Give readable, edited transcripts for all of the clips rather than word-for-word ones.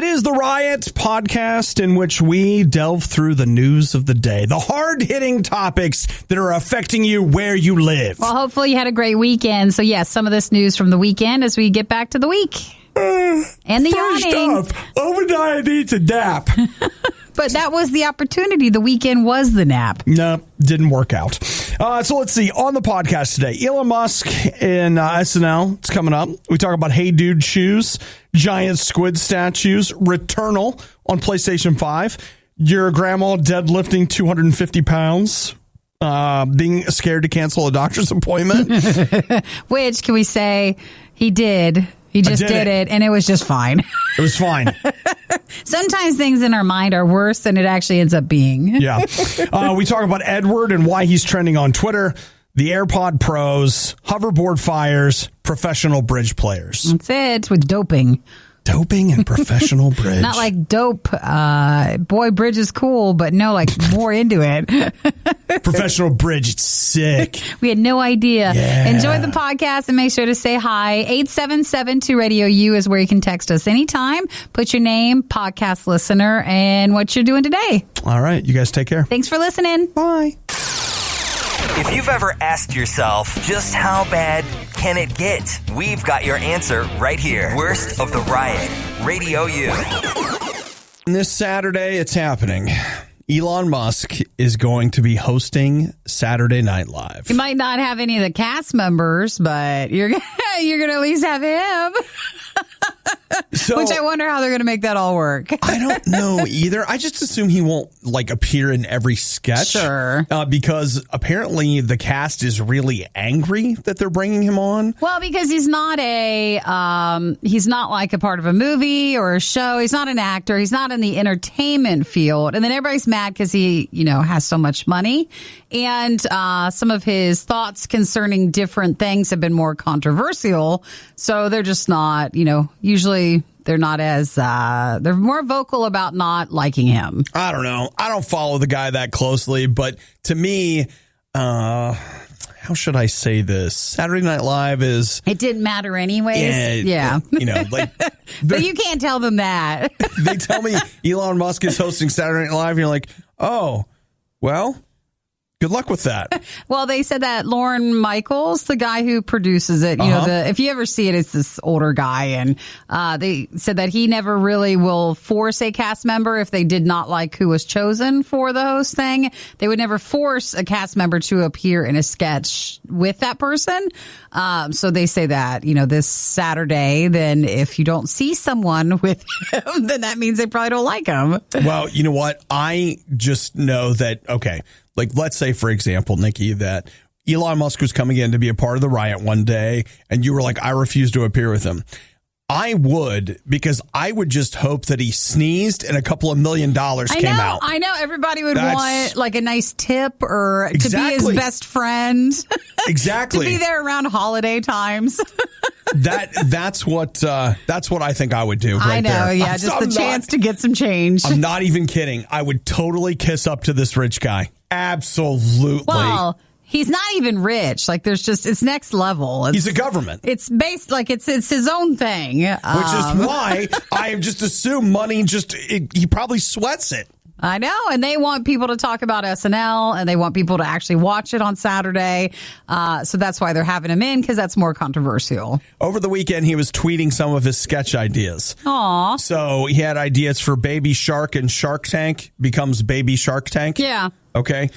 It is the Riot podcast in which we delve through the news of the day, the hard-hitting topics that are affecting you where you live. Well, hopefully you had a great weekend. So, yes, some of this news from the weekend as we get back to the week. And the yawning. First off, Obadiah needs a nap. But that was the opportunity. The weekend was the nap. No, didn't work out. So let's see. On the podcast today, Elon Musk in SNL. It's coming up. We talk about Hey Dude shoes, giant squid statues, Returnal on PlayStation 5, your grandma deadlifting 250 pounds, being scared to cancel a doctor's appointment. Which, can we say, he did. He just did it, and it was just fine. It was fine. Sometimes things in our mind are worse than it actually ends up being. Yeah. We talk about Edward and why he's trending on Twitter, the AirPod Pros, hoverboard fires, professional bridge players. That's it, with doping. Doping and professional bridge. Not like dope. Boy, bridge is cool, but no, like more into it. Professional bridge, it's sick. We had no idea. Yeah. Enjoy the podcast and make sure to say hi. 877-2-RADIO-U is where you can text us anytime. Put your name, podcast listener, and what you're doing today. All right. You guys take care. Thanks for listening. Bye. If you've ever asked yourself, just how bad can it get? We've got your answer right here. Worst of the Riot, RadioU. This Saturday, it's happening. Elon Musk is going to be hosting Saturday Night Live. You might not have any of the cast members, but you're going to at least have him. So, which I wonder how they're going to make that all work. I don't know either. I just assume he won't appear in every sketch. Sure. Because apparently the cast is really angry that they're bringing him on. Well, because he's not like a part of a movie or a show. He's not an actor. He's not in the entertainment field. And then everybody's mad because he, has so much money. And some of his thoughts concerning different things have been more controversial. So they're just not, usually they're not as, they're more vocal about not liking him. I don't know. I don't follow the guy that closely, but to me, how should I say this? Saturday Night Live is... It didn't matter anyways. Yeah. But you can't tell them that. They tell me Elon Musk is hosting Saturday Night Live, and you're like, oh, well... Good luck with that. Well, they said that Lorne Michaels, the guy who produces it, if you ever see it, it's this older guy. And they said that he never really will force a cast member if they did not like who was chosen for the host thing. They would never force a cast member to appear in a sketch with that person. So they say that, this Saturday, then if you don't see someone with him, then that means they probably don't like him. Well, you know what? I just know that, okay. Let's say, for example, Nikki, that Elon Musk was coming in to be a part of the riot one day, and you were like, I refuse to appear with him. I would, because I would just hope that he sneezed and a couple of $1 million came out. I know. Everybody would want a nice tip or to be his best friend. Exactly. To be there around holiday times. That's what I think I would do right I know, there. yeah, just the chance to get some change. I'm not even kidding. I would totally kiss up to this rich guy. Absolutely. Well, he's not even rich. It's next level. He's a government. It's based, it's his own thing. Which is why I just assume money he probably sweats it. I know, and they want people to talk about SNL, and they want people to actually watch it on Saturday. So that's why they're having him in, because that's more controversial. Over the weekend, he was tweeting some of his sketch ideas. Aw. So he had ideas for Baby Shark and Shark Tank becomes Baby Shark Tank. Yeah. Okay.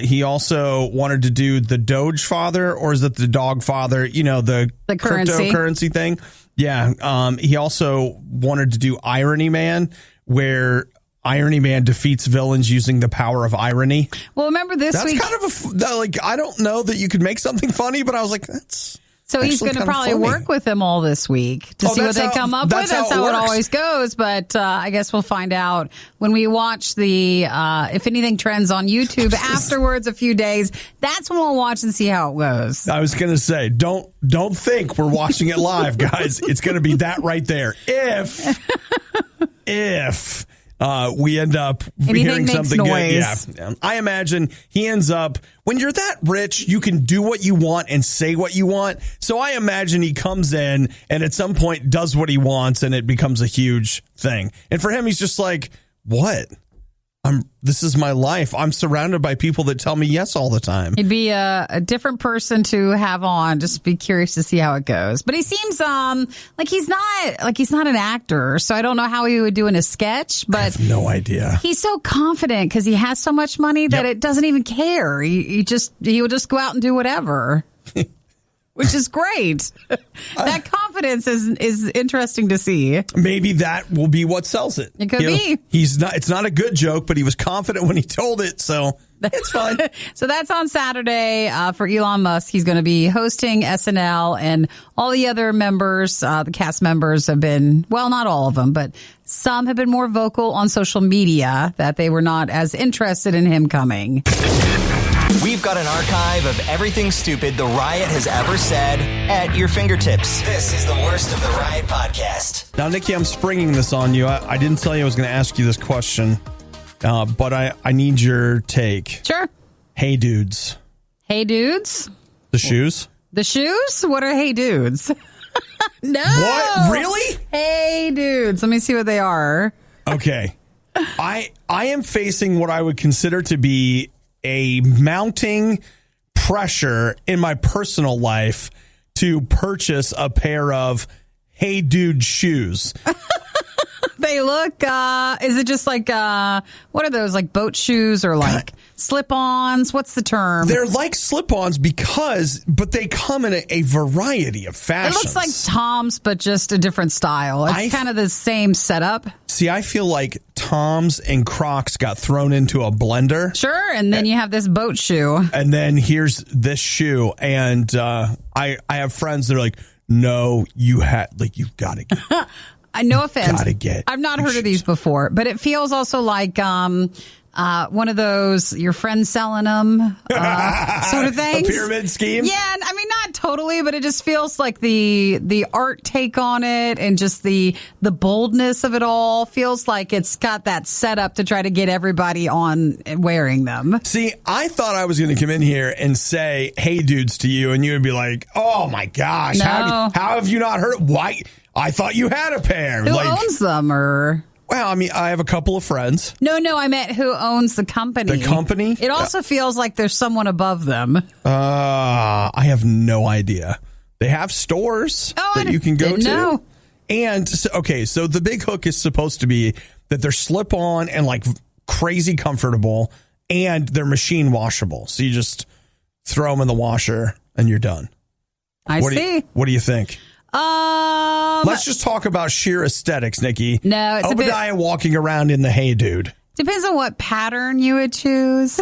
He also wanted to do the Doge Father, or is it the Dog Father? The cryptocurrency thing. Yeah. He also wanted to do Irony Man, where Irony Man defeats villains using the power of irony. Well, remember this week? That's kind of I don't know that you could make something funny, but I was like, that's... So he's going to probably work with them all this week to see what they come up with. That's how it always goes. But I guess we'll find out when we watch if anything trends on YouTube afterwards, a few days. That's when we'll watch and see how it goes. I was going to say, don't think we're watching it live, guys. It's going to be that right there. If we end up hearing something good. Yeah. I imagine he ends up, when you're that rich, you can do what you want and say what you want. So I imagine he comes in and at some point does what he wants and it becomes a huge thing. And for him, he's just like, what? This is my life. I'm surrounded by people that tell me yes all the time. He'd be a different person to have on. Just be curious to see how it goes. But he seems like he's not an actor, so I don't know how he would do in a sketch. But I have no idea. He's so confident because he has so much money that it doesn't even care. He will just go out and do whatever. Which is great. That confidence is interesting to see. Maybe that will be what sells it. It could be. It's not a good joke, but he was confident when he told it, so it's fine. So that's on Saturday for Elon Musk. He's going to be hosting SNL, and all the other members, the cast members have been, well, not all of them, but some have been more vocal on social media that they were not as interested in him coming. We've got an archive of everything stupid the Riot has ever said at your fingertips. This is the worst of the Riot podcast. Now, Nikki, I'm springing this on you. I didn't tell you I was going to ask you this question, but I need your take. Sure. Hey, dudes. Hey, dudes? The shoes? The shoes? What are hey, dudes? No. What? Really? Hey, dudes. Let me see what they are. Okay. I am facing what I would consider to be a mounting pressure in my personal life to purchase a pair of Hey Dude shoes. They look, is it just like, what are those, like boat shoes or like slip-ons? What's the term? They're like slip-ons but they come in a variety of fashions. It looks like Tom's, but just a different style. It's kind of the same setup. See, I feel like Tom's and Crocs got thrown into a blender. Sure, and then you have this boat shoe. And then here's this shoe. And I have friends that are like, no, you've got to get no offense. Gotta get I've not heard of these before, but it feels also like one of those your friends selling them sort of things. A pyramid scheme. Yeah, I mean not totally, but it just feels like the art take on it and just the boldness of it all feels like it's got that setup to try to get everybody on wearing them. See, I thought I was going to come in here and say "Hey dudes" to you, and you would be like, "Oh my gosh, no. how have you not heard? Why? I thought you had a pair." Who owns them, or? Well, I mean, I have a couple of friends. No, I meant who owns the company. The company? It also feels like there's someone above them. I have no idea. They have stores that you can go to. No. And, so the big hook is supposed to be that they're slip-on and, like, crazy comfortable, and they're machine washable. So you just throw them in the washer, and you're done. I see. What do you think? Let's just talk about sheer aesthetics, Nikki. No, it's Obadiah walking around in the Hey Dude. Depends on what pattern you would choose,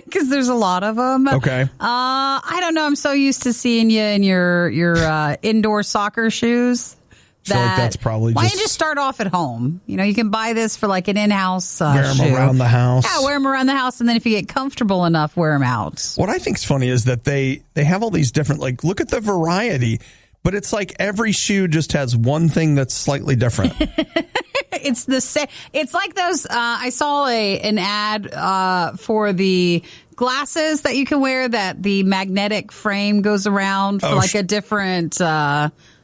because there's a lot of them. Okay. I don't know. I'm so used to seeing you in your indoor soccer shoes. I feel like that's probably why don't you just start off at home? You know, you can buy this for like an in-house wear them shoe. Around the house. Yeah, wear them around the house, and then if you get comfortable enough, wear them out. What I think's funny is that they have all these different, like, look at the variety. But it's like every shoe just has one thing that's slightly different. It's the same. It's like those. I saw an ad for the glasses that you can wear that the magnetic frame goes around for like a different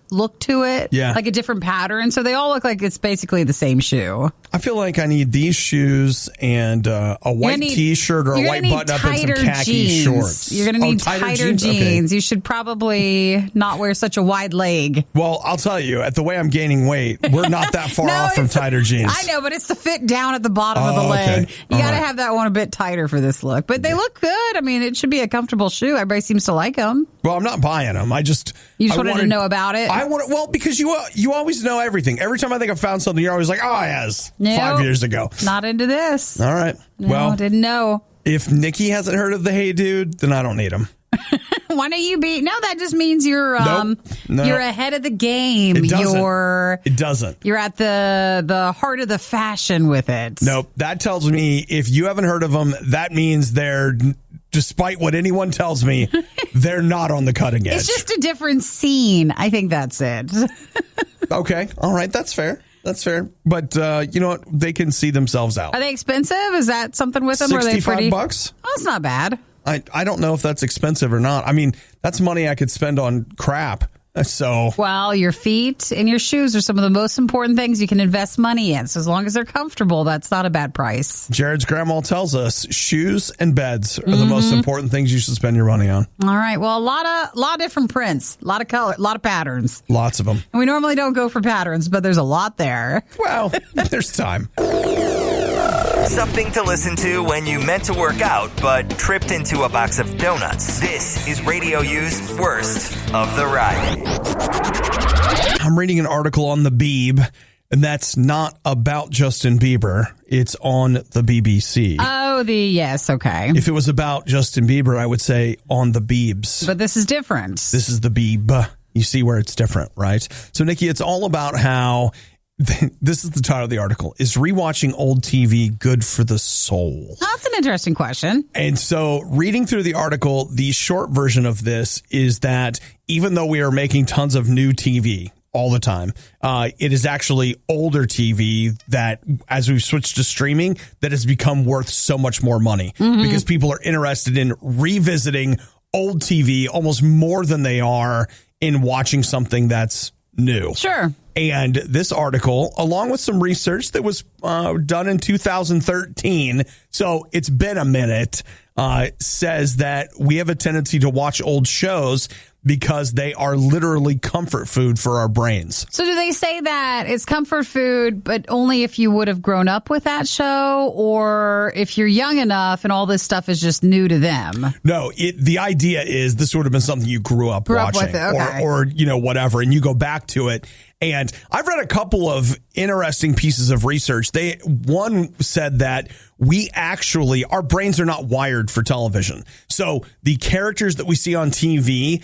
look to it. Yeah. Like a different pattern. So they all look like it's basically the same shoe. I feel like I need these shoes and a white T-shirt or a white button-up and some khaki shorts. You're going to need tighter jeans. Okay. You should probably not wear such a wide leg. Well, I'll tell you, at the way I'm gaining weight, we're not that far off from tighter jeans. I know, but it's the fit down at the bottom of the leg. Okay. You got to have that one a bit tighter for this look. But they look good. I mean, it should be a comfortable shoe. Everybody seems to like them. Well, I'm not buying them. You just wanted to know about it? Because you always know everything. Every time I think I found something, you're always like, oh, yes. Nope. 5 years ago. Not into this. All right. No, well, didn't know. If Nikki hasn't heard of the Hey Dude, then I don't need him. Why don't you be? No, that just means you're you're ahead of the game. It doesn't. You're at the heart of the fashion with it. Nope. That tells me if you haven't heard of them, that means they're, despite what anyone tells me, they're not on the cutting edge. It's just a different scene. I think that's it. Okay. All right. That's fair. That's fair. But you know what? They can see themselves out. Are they expensive? Is that something with them? $65 bucks? Oh, that's not bad. I don't know if that's expensive or not. I mean, that's money I could spend on crap. So, well, your feet and your shoes are some of the most important things you can invest money in. So as long as they're comfortable, that's not a bad price. Jared's grandma tells us shoes and beds are the most important things you should spend your money on. All right. Well, a lot of different prints, a lot of color, a lot of patterns. Lots of them. And we normally don't go for patterns, but there's a lot there. Well, there's time. Something to listen to when you meant to work out but tripped into a box of donuts. This is RadioU's Worst of the Riot. I'm reading an article on the Beeb, and that's not about Justin Bieber. It's on the BBC. Oh, yes, okay. If it was about Justin Bieber, I would say on the Beebs. But this is different. This is the Beeb. You see where it's different, right? So, Nikki, it's all about how... This is the title of the article. Is rewatching old TV good for the soul? That's an interesting question. And so reading through the article, the short version of this is that even though we are making tons of new TV all the time, it is actually older TV that as we've switched to streaming that has become worth so much more money because people are interested in revisiting old TV almost more than they are in watching something that's new. Sure. And this article, along with some research that was done in 2013, so it's been a minute, says that we have a tendency to watch old shows because they are literally comfort food for our brains. So do they say that it's comfort food, but only if you would have grown up with that show, or if you're young enough and all this stuff is just new to them? No, the idea is this would have been something you grew up watching with it, okay. or whatever, and you go back to it. And I've read a couple of interesting pieces of research. One said that our brains are not wired for television. So the characters that we see on TV,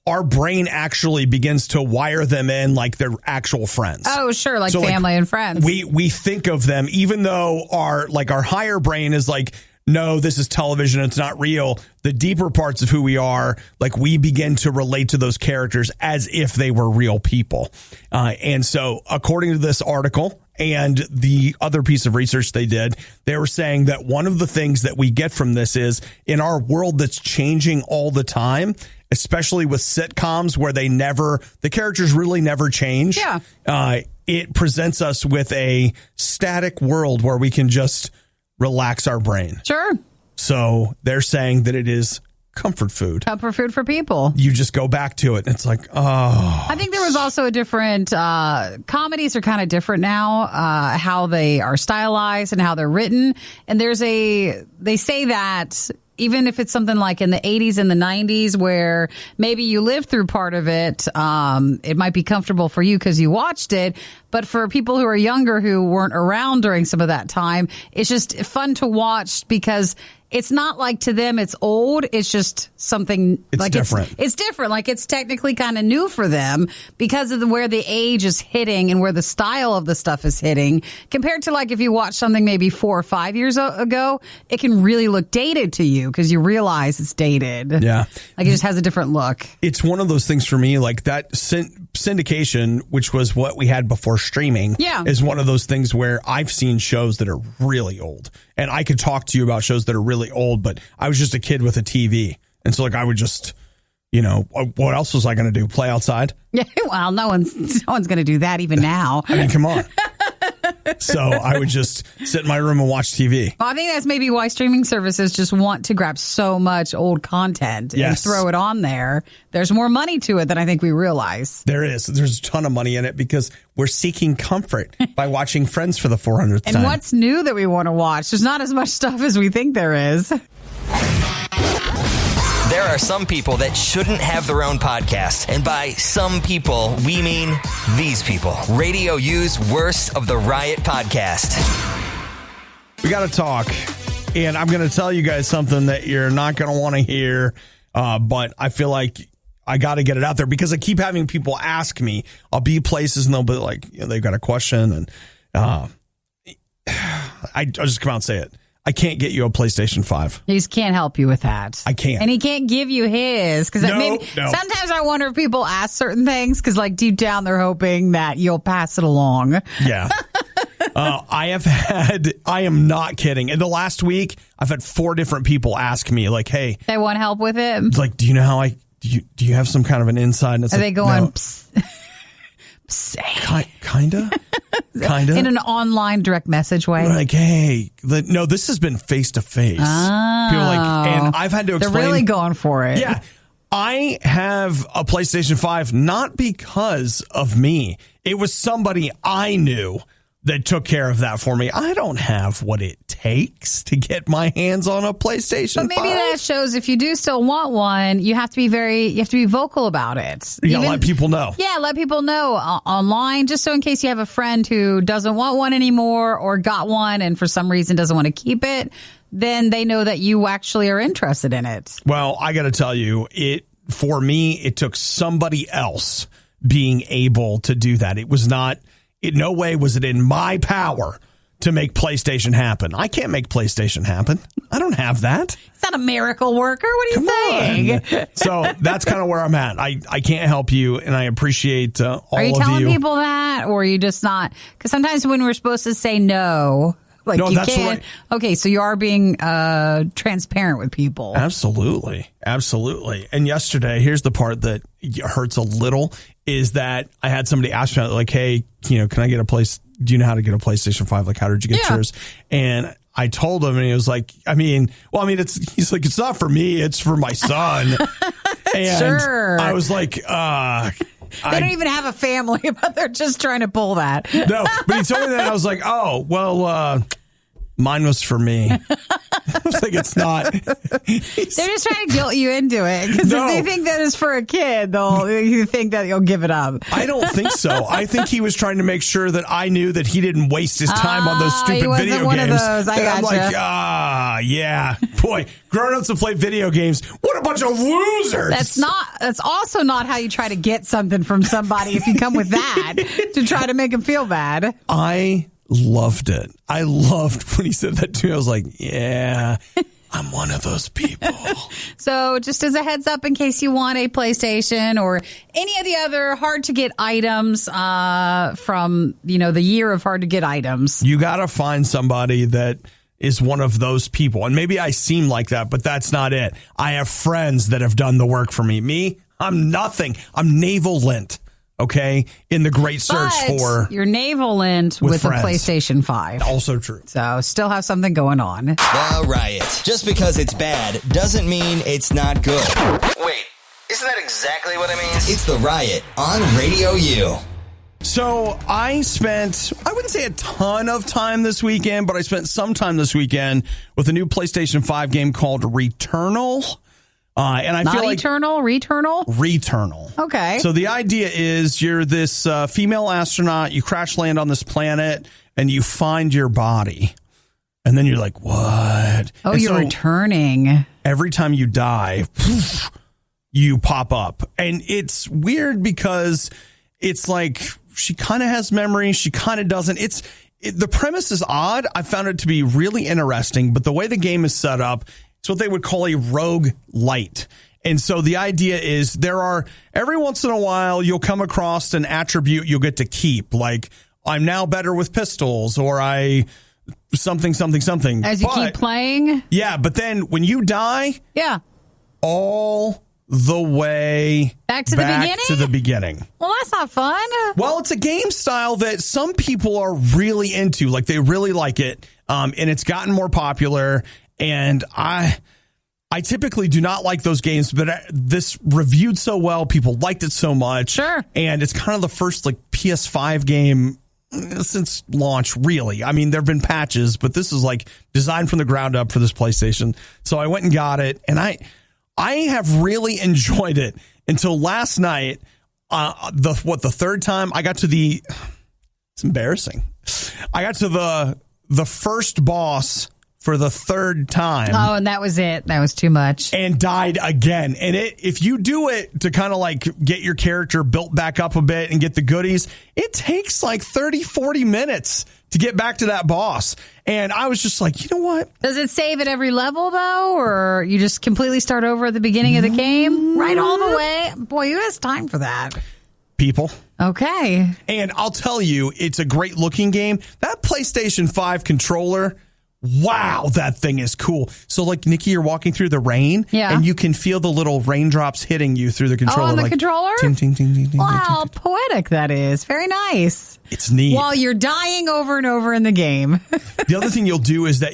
our brain actually begins to wire them in like they're actual friends. Oh, sure. Like family and friends. We think of them, even though our higher brain is like, no, this is television. It's not real. The deeper parts of who we are, like we begin to relate to those characters as if they were real people. And so according to this article and the other piece of research they did, they were saying that one of the things that we get from this is in our world that's changing all the time, especially with sitcoms where the characters really never change. Yeah. It presents us with a static world where we can just relax our brain. Sure. So they're saying that it is comfort food. Comfort food for people. You just go back to it and it's like, oh. I think there was also a different, comedies are kind of different now, how they are stylized and how they're written. And they say that even if it's something like in the 80s and the 90s where maybe you lived through part of it, it might be comfortable for you because you watched it. But for people who are younger who weren't around during some of that time, it's just fun to watch because it's not like to them it's old. It's just something like different. It's different. Like it's technically kind of new for them because of where the age is hitting and where the style of the stuff is hitting. Compared to like if you watch something maybe 4 or 5 years ago, it can really look dated to you because you realize it's dated. Yeah. Like it just has a different look. It's one of those things for me, like that syndication, which was what we had before streaming, is one of those things where I've seen shows that are really old. And I could talk to you about shows that are really old, but I was just a kid with a TV. And so like I would just, what else was I going to do? Play outside? Yeah, well, no one's going to do that even now. I mean, come on. So I would just sit in my room and watch TV. Well, I think that's maybe why streaming services just want to grab so much old content and throw it on there. There's more money to it than I think we realize. There is. There's a ton of money in it because we're seeking comfort by watching Friends for the 400th time. And what's new that we want to watch? There's not as much stuff as we think there is. There are some people that shouldn't have their own podcast. And by some people, we mean these people. RadioU's Worst of the Riot podcast. We got to talk. And I'm going to tell you guys something that you're not going to want to hear. But I feel like I got to get it out there because I keep having people ask me. I'll be places and they'll be like, they've got a question. And I'll just come out and say it. I can't get you a PlayStation 5. He just can't help you with that. I can't. And he can't give you his. Because No. sometimes I wonder if people ask certain things because, like, deep down they're hoping that you'll pass it along. Yeah. I am not kidding. In the last week, I've had 4 different people ask me, like, hey. They want help with it? Like, do you know how do you have some kind of an insight? And it's Are they going, no. Kinda? In an online direct message way? Like, hey, no, this has been face to face. People are like, and I've had to explain. They're really going for it. Yeah. I have a PlayStation 5 not because of me. It was somebody I knew that took care of that for me. I don't have what it takes to get my hands on a PlayStation 5. But maybe that shows if you do still want one, you have to be vocal about it. You gotta let people know. Yeah, let people know online, just so in case you have a friend who doesn't want one anymore or got one and for some reason doesn't want to keep it, then they know that you actually are interested in it. Well, I got to tell you, for me, it took somebody else being able to do that. It was not, in no way was it in my power to make PlayStation happen. I can't make PlayStation happen. I don't have that. It's not a miracle worker. What are you saying? So that's kind of where I'm at. I can't help you, and I appreciate all of you. Are you telling people that, or are you just not? Because sometimes when we're supposed to say no, like no, you can't. Right. Okay, so you are being transparent with people. Absolutely. And yesterday, here's the part that hurts a little, is that I had somebody ask me, like, hey, can I get a place? Do you know how to get a PlayStation 5? Like, how did you get yours? And I told him, and he was like, he's like, it's not for me, it's for my son. And sure. I was like, they don't even have a family, but they're just trying to pull that. No, but he told me that, and I was like, oh, well, mine was for me. I was like, it's not. They're just trying to guilt you into it. Because if they think that is for a kid, you think that you'll give it up. I don't think so. I think he was trying to make sure that I knew that he didn't waste his time on those stupid video one games. Of those. I gotcha. I'm like, yeah. Boy, grown-ups that play video games, what a bunch of losers. That's also not how you try to get something from somebody if you come with that to try to make them feel bad. I loved it. I loved when he said that to me. I was like, yeah, I'm one of those people. So just as a heads up, in case you want a PlayStation or any of the other hard to get items from, the year of hard to get items. You got to find somebody that is one of those people. And maybe I seem like that, but that's not it. I have friends that have done the work for me. Me, I'm nothing. I'm navel lint. Okay, in the great search for your navel lint with a PlayStation 5. Also true. So still have something going on. The Riot. Just because it's bad doesn't mean it's not good. Wait, isn't that exactly what it means? It's The Riot on Radio U. So I wouldn't say a ton of time this weekend, but I spent some time this weekend with a new PlayStation 5 game called Returnal. And I Not feel like Returnal? Okay. So the idea is you're this female astronaut, you crash land on this planet, and you find your body. And then you're like, what? Oh, and you're returning. Every time you die, you pop up. And it's weird because it's like she kind of has memories, she kind of doesn't. The premise is odd. I found it to be really interesting, but the way the game is set up, it's what they would call a rogue light. And so the idea is every once in a while, you'll come across an attribute you'll get to keep. Like, I'm now better with pistols, or something. As you keep playing? Yeah, but then when you die, all the way back to the beginning? Well, that's not fun. Well, it's a game style that some people are really into. Like, they really like it. And it's gotten more popular. And I typically do not like those games, but this reviewed so well. People liked it so much. Sure. And it's kind of the first PS5 game since launch, really. I mean, there have been patches, but this is designed from the ground up for this PlayStation. So I went and got it, and I have really enjoyed it until last night. The third time I got to it's embarrassing. I got to the first boss for the third time. Oh, and that was it. That was too much. And died again. And if you do it to kind of get your character built back up a bit and get the goodies, it takes 30, 40 minutes to get back to that boss. And I was just like, you know what? Does it save at every level, though? Or you just completely start over at the beginning of the game? Right all the way? Boy, who has time for that? People. Okay. And I'll tell you, it's a great looking game. That PlayStation 5 controller, wow, that thing is cool. So, like, Nikki, you're walking through the rain, and you can feel the little raindrops hitting you through the controller. Oh, on the like, controller? Ting, ting, ting, ting, ting, wow, ting, ting, ting. poetic that is. Very nice. It's neat. While you're dying over and over in the game. The other thing you'll do is that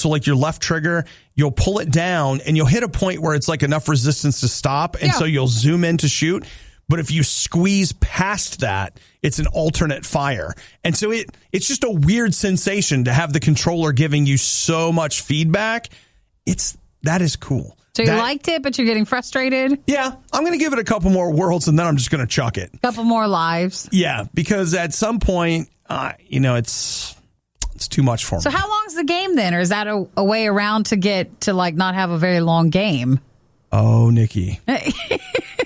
like your left trigger, you'll pull it down, and you'll hit a point where it's like enough resistance to stop, and so you'll zoom in to shoot. But if you squeeze past that, it's an alternate fire. And so it's just a weird sensation to have the controller giving you so much feedback. That is cool. So you liked it, but you're getting frustrated? Yeah. I'm going to give it a couple more worlds, and then I'm just going to chuck it. A couple more lives? Yeah, because at some point, it's too much for me. So how long's the game then? Or is that a way around to get to, like, not have a very long game? Oh, Nikki.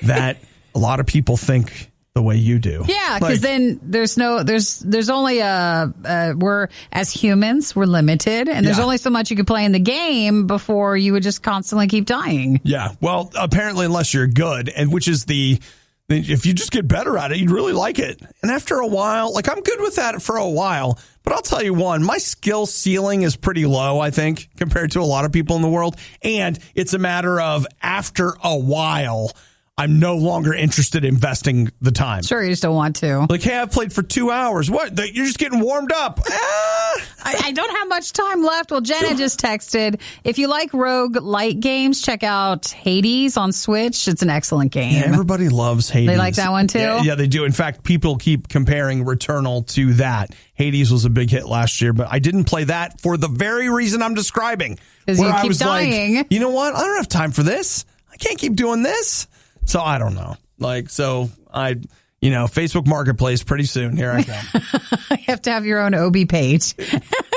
That... A lot of people think the way you do. Yeah, because then there's only we're, as humans, we're limited, and there's only so much you can play in the game before you would just constantly keep dying. Yeah, well, apparently unless you're good, and which is if you just get better at it, you'd really like it. And after a while, like, I'm good with that for a while, but I'll tell you my skill ceiling is pretty low, I think, compared to a lot of people in the world, and it's a matter of after a while, I'm no longer interested in investing the time. Sure, you just don't want to. Like, hey, I've played for 2 hours. What? You're just getting warmed up. I don't have much time left. Well, Jenna just texted, if you like rogue light games, check out Hades on Switch. It's an excellent game. Yeah, everybody loves Hades. They like that one, too? Yeah, they do. In fact, people keep comparing Returnal to that. Hades was a big hit last year, but I didn't play that for the very reason I'm describing. Because you keep dying. Like, you know what? I don't have time for this. I can't keep doing this. So I don't know. Facebook Marketplace pretty soon. Here I come. You have to have your own OB page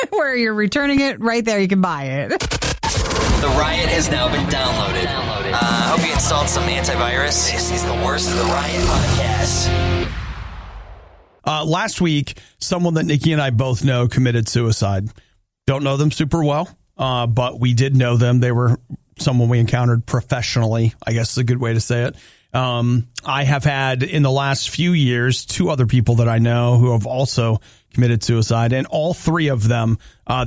where you're returning it right there. You can buy it. The Riot has now been downloaded. I hope you installed some antivirus. This is the worst of the Riot podcast. Last week, someone that Nikki and I both know committed suicide. Don't know them super well, but we did know them. They were someone we encountered professionally, I guess is a good way to say it. I have had in the last few years 2 other people that I know who have also committed suicide, and all 3 of them,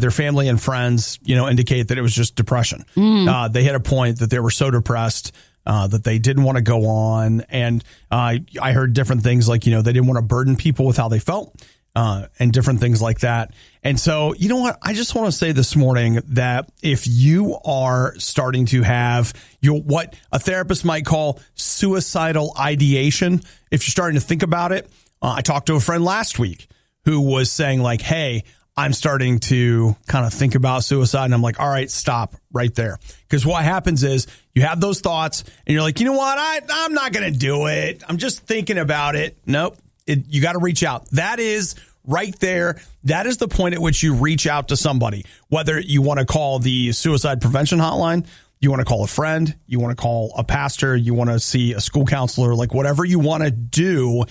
their family and friends, indicate that it was just depression. They hit a point that they were so depressed that they didn't want to go on, and I heard different things like, they didn't want to burden people with how they felt. And different things like that. And so, you know what? I just want to say this morning that if you are starting to have what a therapist might call suicidal ideation, if you're starting to think about it, I talked to a friend last week who was saying like, hey, I'm starting to kind of think about suicide. And I'm like, all right, stop right there. Because what happens is you have those thoughts and you're like, you know what? I'm not going to do it. I'm just thinking about it. Nope. You got to reach out. That is right there. That is the point at which you reach out to somebody, whether you want to call the suicide prevention hotline, you want to call a friend, you want to call a pastor, you want to see a school counselor, like whatever you want to do,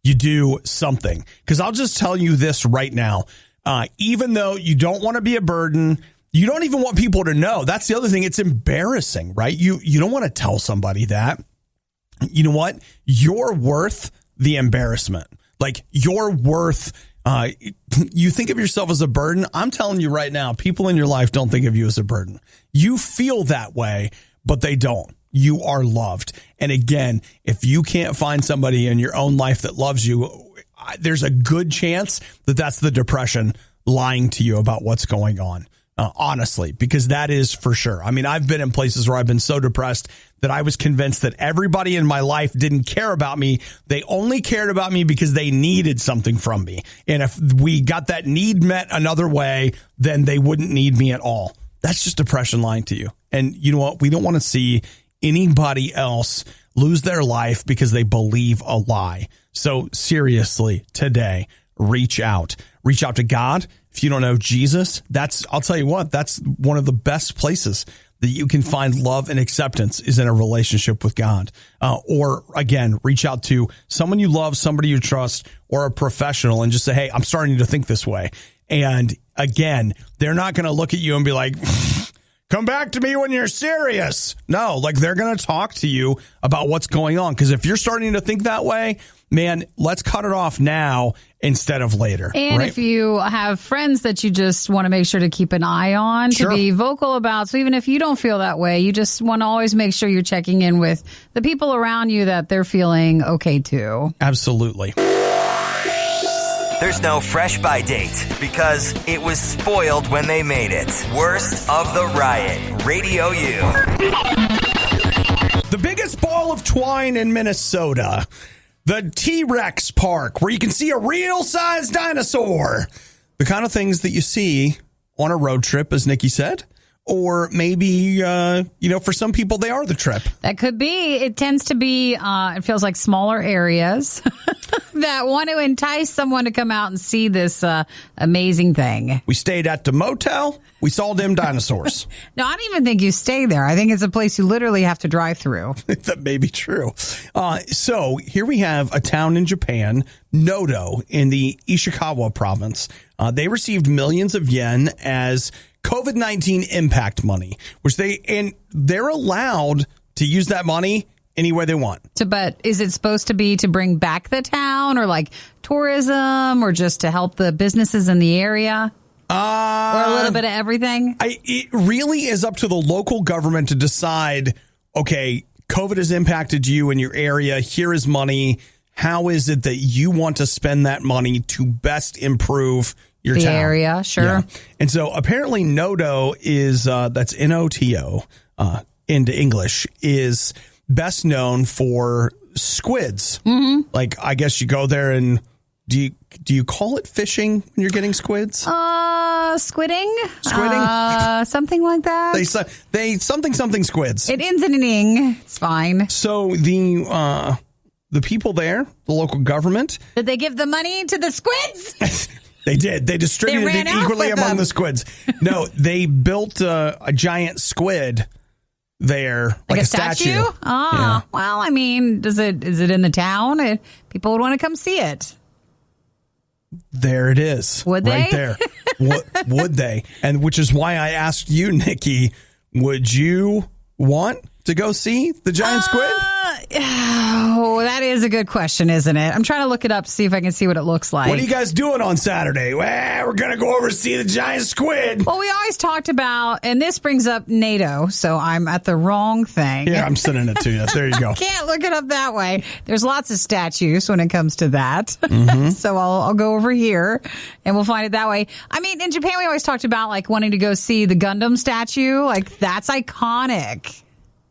you do something. Because I'll just tell you this right now. Even though you don't want to be a burden, you don't even want people to know. That's the other thing. It's embarrassing, right? You don't want to tell somebody that. You know what? You're worth the embarrassment. Like, you're worth, you think of yourself as a burden. I'm telling you right now, people in your life don't think of you as a burden. You feel that way, but they don't. You are loved. And again, if you can't find somebody in your own life that loves you, there's a good chance that that's the depression lying to you about what's going on. Honestly, because that is for sure. I mean, I've been in places where I've been so depressed that I was convinced that everybody in my life didn't care about me. They only cared about me because they needed something from me. And if we got that need met another way, then they wouldn't need me at all. That's just depression lying to you. And you know what? We don't want to see anybody else lose their life because they believe a lie. So seriously, today, reach out. Reach out to God. If you don't know Jesus, I'll tell you what, that's one of the best places that you can find love and acceptance is in a relationship with God. Or again, reach out to someone you love, somebody you trust, or a professional and just say, hey, I'm starting to think this way. And again, they're not going to look at you and be like, come back to me when you're serious. No, like they're going to talk to you about what's going on. Because if you're starting to think that way, man, let's cut it off now instead of later. And right? if you have friends that you just want to make sure to keep an eye on, Sure. to be vocal about. So even if you don't feel that way, you just want to always make sure you're checking in with the people around you that they're feeling okay too. Absolutely. There's no fresh by date because it was spoiled when they made it. Worst of the riot. Radio U. The biggest ball of twine in Minnesota. The T-Rex Park, where you can see a real-sized dinosaur. The kind of things that you see on a road trip, as Nikki said. Or maybe, for some people, they are the trip. That could be. It tends to be, it feels like smaller areas that want to entice someone to come out and see this amazing thing. We stayed at the motel. We saw them dinosaurs. No, I don't even think you stay there. I think it's a place you literally have to drive through. That may be true. So here we have a town in Japan, Noto, in the Ishikawa province. They received millions of yen as COVID-19 impact money, which they're allowed to use that money any way they want. But is it supposed to be to bring back the town or like tourism or just to help the businesses in the area? Or a little bit of everything? It really is up to the local government to decide, okay, COVID has impacted you in your area. Here is money. How is it that you want to spend that money to best improve your the town? Area, sure. Yeah. And so apparently Noto is, that's N-O-T-O into English, is best known for squids. Mm-hmm. Like, I guess you go there and do you call it fishing when you're getting squids? Squidding? Something like that. They something squids. It ends in an ing. It's fine. So the people there, the local government. Did they give the money to the squids? They did. They distributed it equally among the squids. No, they built a giant squid there, like a statue. Oh, yeah. Well, I mean, is it in the town? People would want to come see it. There it is. Would they? Right there. Would they? And which is why I asked you, Nikki, would you want to go see the giant squid? Oh, that is a good question, isn't it? I'm trying to look it up to see if I can see what it looks like. What are you guys doing on Saturday? Well, we're going to go over to see the giant squid. Well, we always talked about, and this brings up NATO, so I'm at the wrong thing. Yeah, I'm sending it to you. There you go. Can't look it up that way. There's lots of statues when it comes to that. Mm-hmm. So I'll go over here and we'll find it that way. I mean, in Japan, we always talked about like wanting to go see the Gundam statue. Like, that's iconic.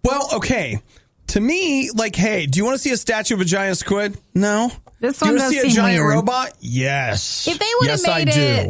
Well, okay. To me, like, hey, do you want to see a statue of a giant squid? No. This one does seem weird. Do you want to see a giant robot? Yes. If they would have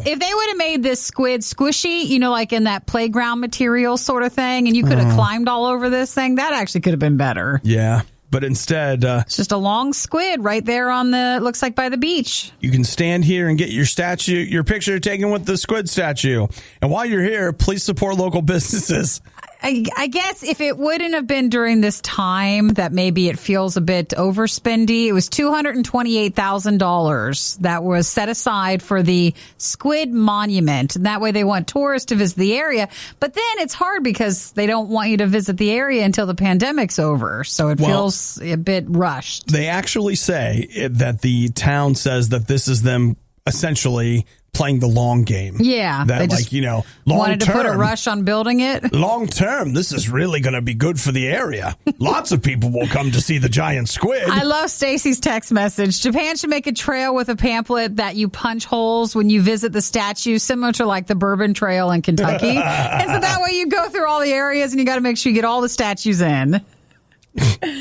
if they would have made this squid squishy, like in that playground material sort of thing, and you could have climbed all over this thing, that actually could have been better. Yeah. But instead, it's just a long squid right there looks like by the beach. You can stand here and get your picture taken with the squid statue. And while you're here, please support local businesses. I guess if it wouldn't have been during this time, that maybe it feels a bit overspendy. It was $228,000 that was set aside for the Squid Monument. And that way they want tourists to visit the area. But then it's hard because they don't want you to visit the area until the pandemic's over. So it feels a bit rushed. They actually say that the town says that this is them essentially playing the long game. Yeah. That, like, long wanted to term, put a rush on building it. Long term, this is really going to be good for the area. Lots of people will come to see the giant squid. I love Stacy's text message. Japan should make a trail with a pamphlet that you punch holes when you visit the statue, similar to like the Bourbon Trail in Kentucky. And so that way you go through all the areas and you got to make sure you get all the statues in.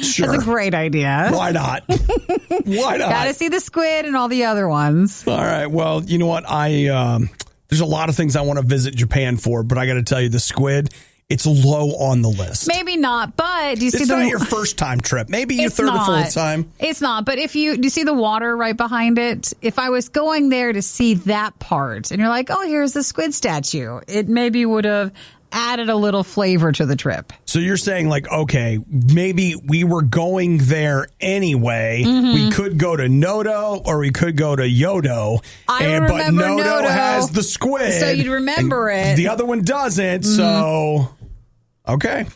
Sure. That's a great idea. Why not? Why not? Got to see the squid and all the other ones. All right. Well, you know what? There's a lot of things I want to visit Japan for, but I got to tell you, the squid, it's low on the list. Maybe not, but do you see it's not your first time trip. Maybe your third or fourth time. It's not, but do you see the water right behind it? If I was going there to see that part, and you're like, oh, here's the squid statue, it maybe would have added a little flavor to the trip. So you're saying like, okay, maybe we were going there anyway. We could go to Noto or we could go to Yodo. I remember but Noto has the squid. So you'd remember it. The other one doesn't. So, okay.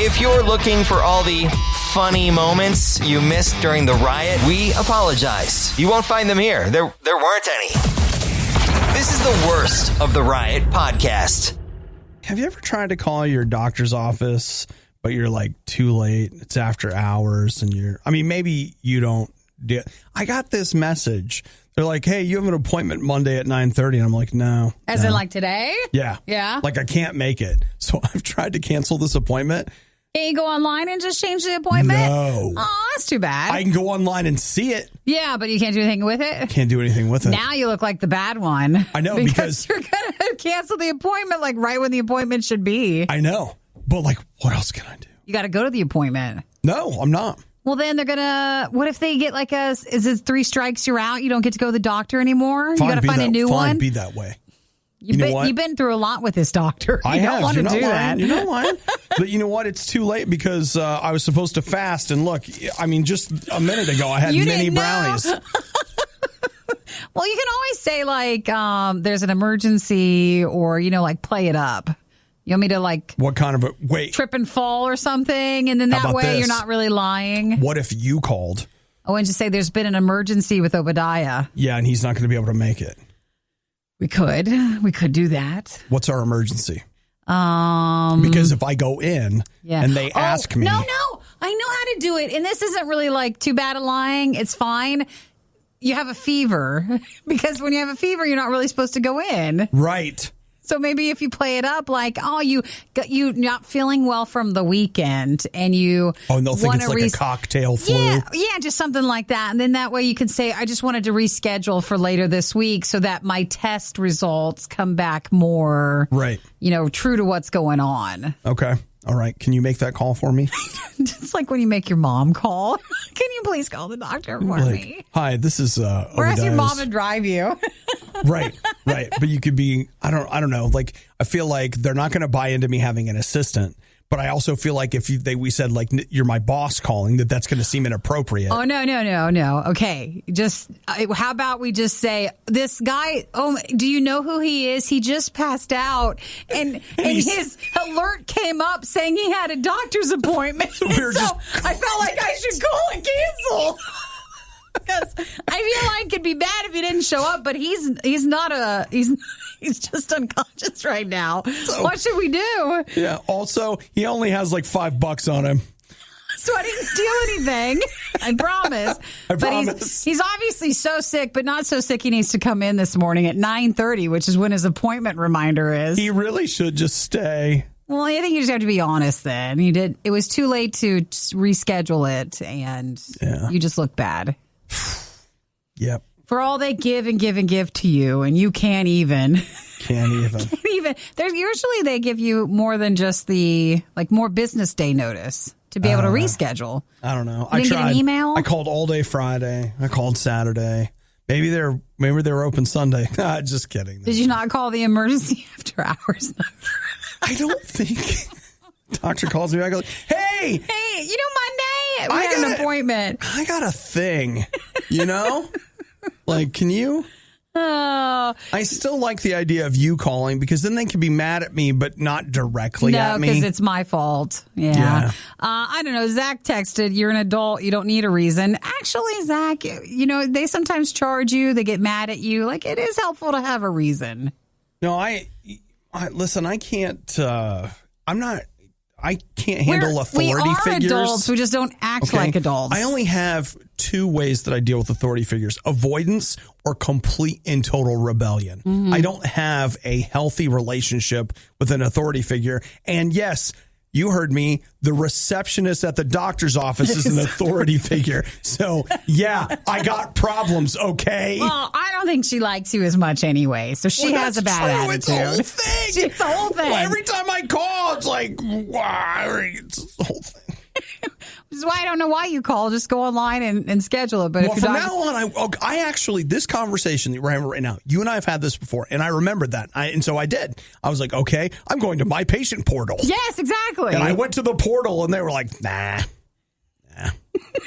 If you're looking for all the funny moments you missed during the riot, we apologize. You won't find them here. There weren't any. This is the worst of the Riot podcast. Have you ever tried to call your doctor's office, but you're like too late? It's after hours and maybe you don't do. I got this message. They're like, hey, you have an appointment Monday at 9:30. And I'm like, no. As in like today? Yeah. Yeah. Like I can't make it. So I've tried to cancel this appointment. Can you go online and just change the appointment? No. Oh, that's too bad. I can go online and see it. Yeah, but you can't do anything with it? Can't do anything with it. Now you look like the bad one. I know, because you're going to cancel the appointment like right when the appointment should be. I know. But like, what else can I do? You got to go to the appointment. No, I'm not. Well, then they're going to, what if they get like is it 3 strikes, you're out? You don't get to go to the doctor anymore? Fine, you got to find a new one? Be that way. You've been through a lot with this doctor. I have. Don't want to do that. You're not lying. But you know what? It's too late because I was supposed to fast. And look, I mean, just a minute ago, I had mini brownies. Well, you can always say like there's an emergency or, like play it up. You want me to like what kind of trip and fall or something? And then that way you're not really lying. What if you called? Oh, and just say there's been an emergency with Obadiah. Yeah, and he's not going to be able to make it. We could do that. What's our emergency? Because if I go in and they ask me. No, I know how to do it. And this isn't really like too bad at lying. It's fine. You have a fever because when you have a fever, you're not really supposed to go in. Right. So maybe if you play it up like, you not feeling well from the weekend and you and they'll think it's like a cocktail flu. Yeah, just something like that. And then that way you can say, I just wanted to reschedule for later this week so that my test results come back more, right? True to what's going on. Okay. All right. Can you make that call for me? It's like when you make your mom call. Can you please call the doctor for me? Hi, this is or ask your mom to drive you. Right. But you could be, I don't know. Like, I feel like they're not going to buy into me having an assistant. But I also feel like if we said like you're my boss calling, that's going to seem inappropriate. Oh, no. Okay. Just how about we just say this guy, do you know who he is? He just passed out and his alert came up saying he had a doctor's appointment. So I felt like I should call and cancel. Because I feel like it'd be bad if he didn't show up, but he's just unconscious right now. So, what should we do? Yeah. Also, he only has like $5 on him. So I didn't steal anything. I promise. But he's obviously so sick, but not so sick he needs to come in this morning at 9:30, which is when his appointment reminder is. He really should just stay. Well, I think you just have to be honest then. It was too late to reschedule it, and you just look bad. Yep. For all they give and give and give to you, and you can't even. Usually they give you more than just more business day notice to be able to reschedule. I don't know. I tried. Get an email? I called all day Friday. I called Saturday. Maybe they're open Sunday. Just kidding. Did you not call the emergency after hours? I don't think. Doctor calls me back like, hey, Monday we had an appointment. I got a thing, like, can you? Oh. I still like the idea of you calling because then they can be mad at me, but not directly at me. No, because it's my fault. Yeah. I don't know. Zach texted, you're an adult. You don't need a reason. Actually, Zach, they sometimes charge you. They get mad at you. Like, it is helpful to have a reason. No, listen, I can't, I can't handle authority figures. We are adults. We just don't act like adults. I only have 2 ways that I deal with authority figures: avoidance or complete and total rebellion. Mm-hmm. I don't have a healthy relationship with an authority figure. And yes, you heard me. The receptionist at the doctor's office is an authority figure. So, yeah, I got problems, okay? Well, I don't think she likes you as much anyway. So she has a bad attitude. It's the whole thing. It's the whole thing. Well, every time I call, it's like, wow, it's the whole thing. This is why I don't know why you call. Just go online and schedule it. But well, from now on, I actually, this conversation that we're having right now, you and I have had this before, and I remembered that. And so I did. I was like, okay, I'm going to my patient portal. Yes, exactly. And I went to the portal, and they were like, nah,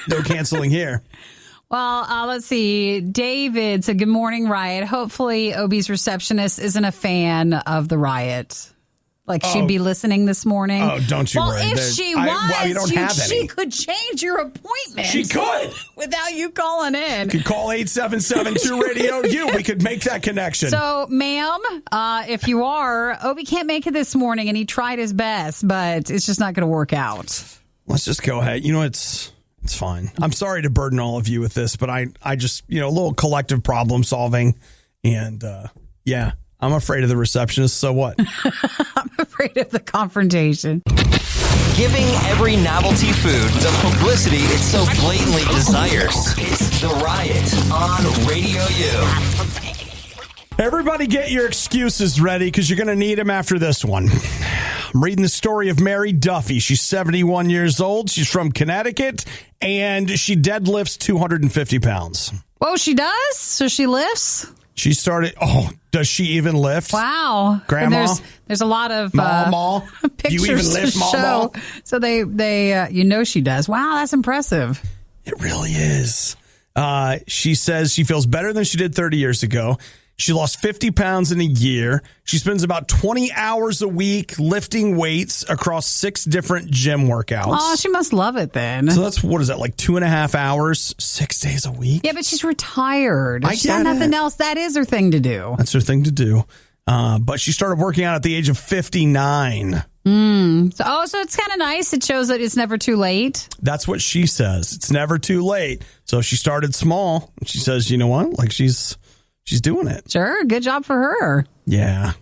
no canceling here. Well, let's see. David said, good morning, Riot. Hopefully, Obi's receptionist isn't a fan of the Riot. Like, she'd be listening this morning. Oh, don't you worry. Well, if she was, she could change your appointment. She could. Without you calling in. You could call 877-2-RADIO-U. We could make that connection. So, ma'am, if you are, Obi can't make it this morning, and he tried his best, but it's just not going to work out. Let's just go ahead. You know, it's fine. I'm sorry to burden all of you with this, but I just, a little collective problem solving. And, yeah. I'm afraid of the receptionist, so what? I'm afraid of the confrontation. Giving every novelty food the publicity it so blatantly desires. It's The Riot on RadioU. Everybody get your excuses ready, because you're going to need them after this one. I'm reading the story of Mary Duffy. She's 71 years old. She's from Connecticut, and she deadlifts 250 pounds. Whoa, she does? So she lifts? She started... Oh, does she even lift? Wow. Grandma? There's a lot of Mama? pictures you even lift, to Mama? show. So they she does. Wow, that's impressive. It really is. She says she feels better than she did 30 years ago. She lost 50 pounds in a year. She spends about 20 hours a week lifting weights across 6 different gym workouts. Oh, she must love it then. So that's, what is that, like 2.5 hours, 6 days a week? Yeah, but she's retired. She's got nothing else. That is her thing to do. That's her thing to do. But she started working out at the age of 59. So it's kind of nice. It shows that it's never too late. That's what she says. It's never too late. So she started small. She says, you know what? Like she's doing it. Sure. Good job for her. Yeah.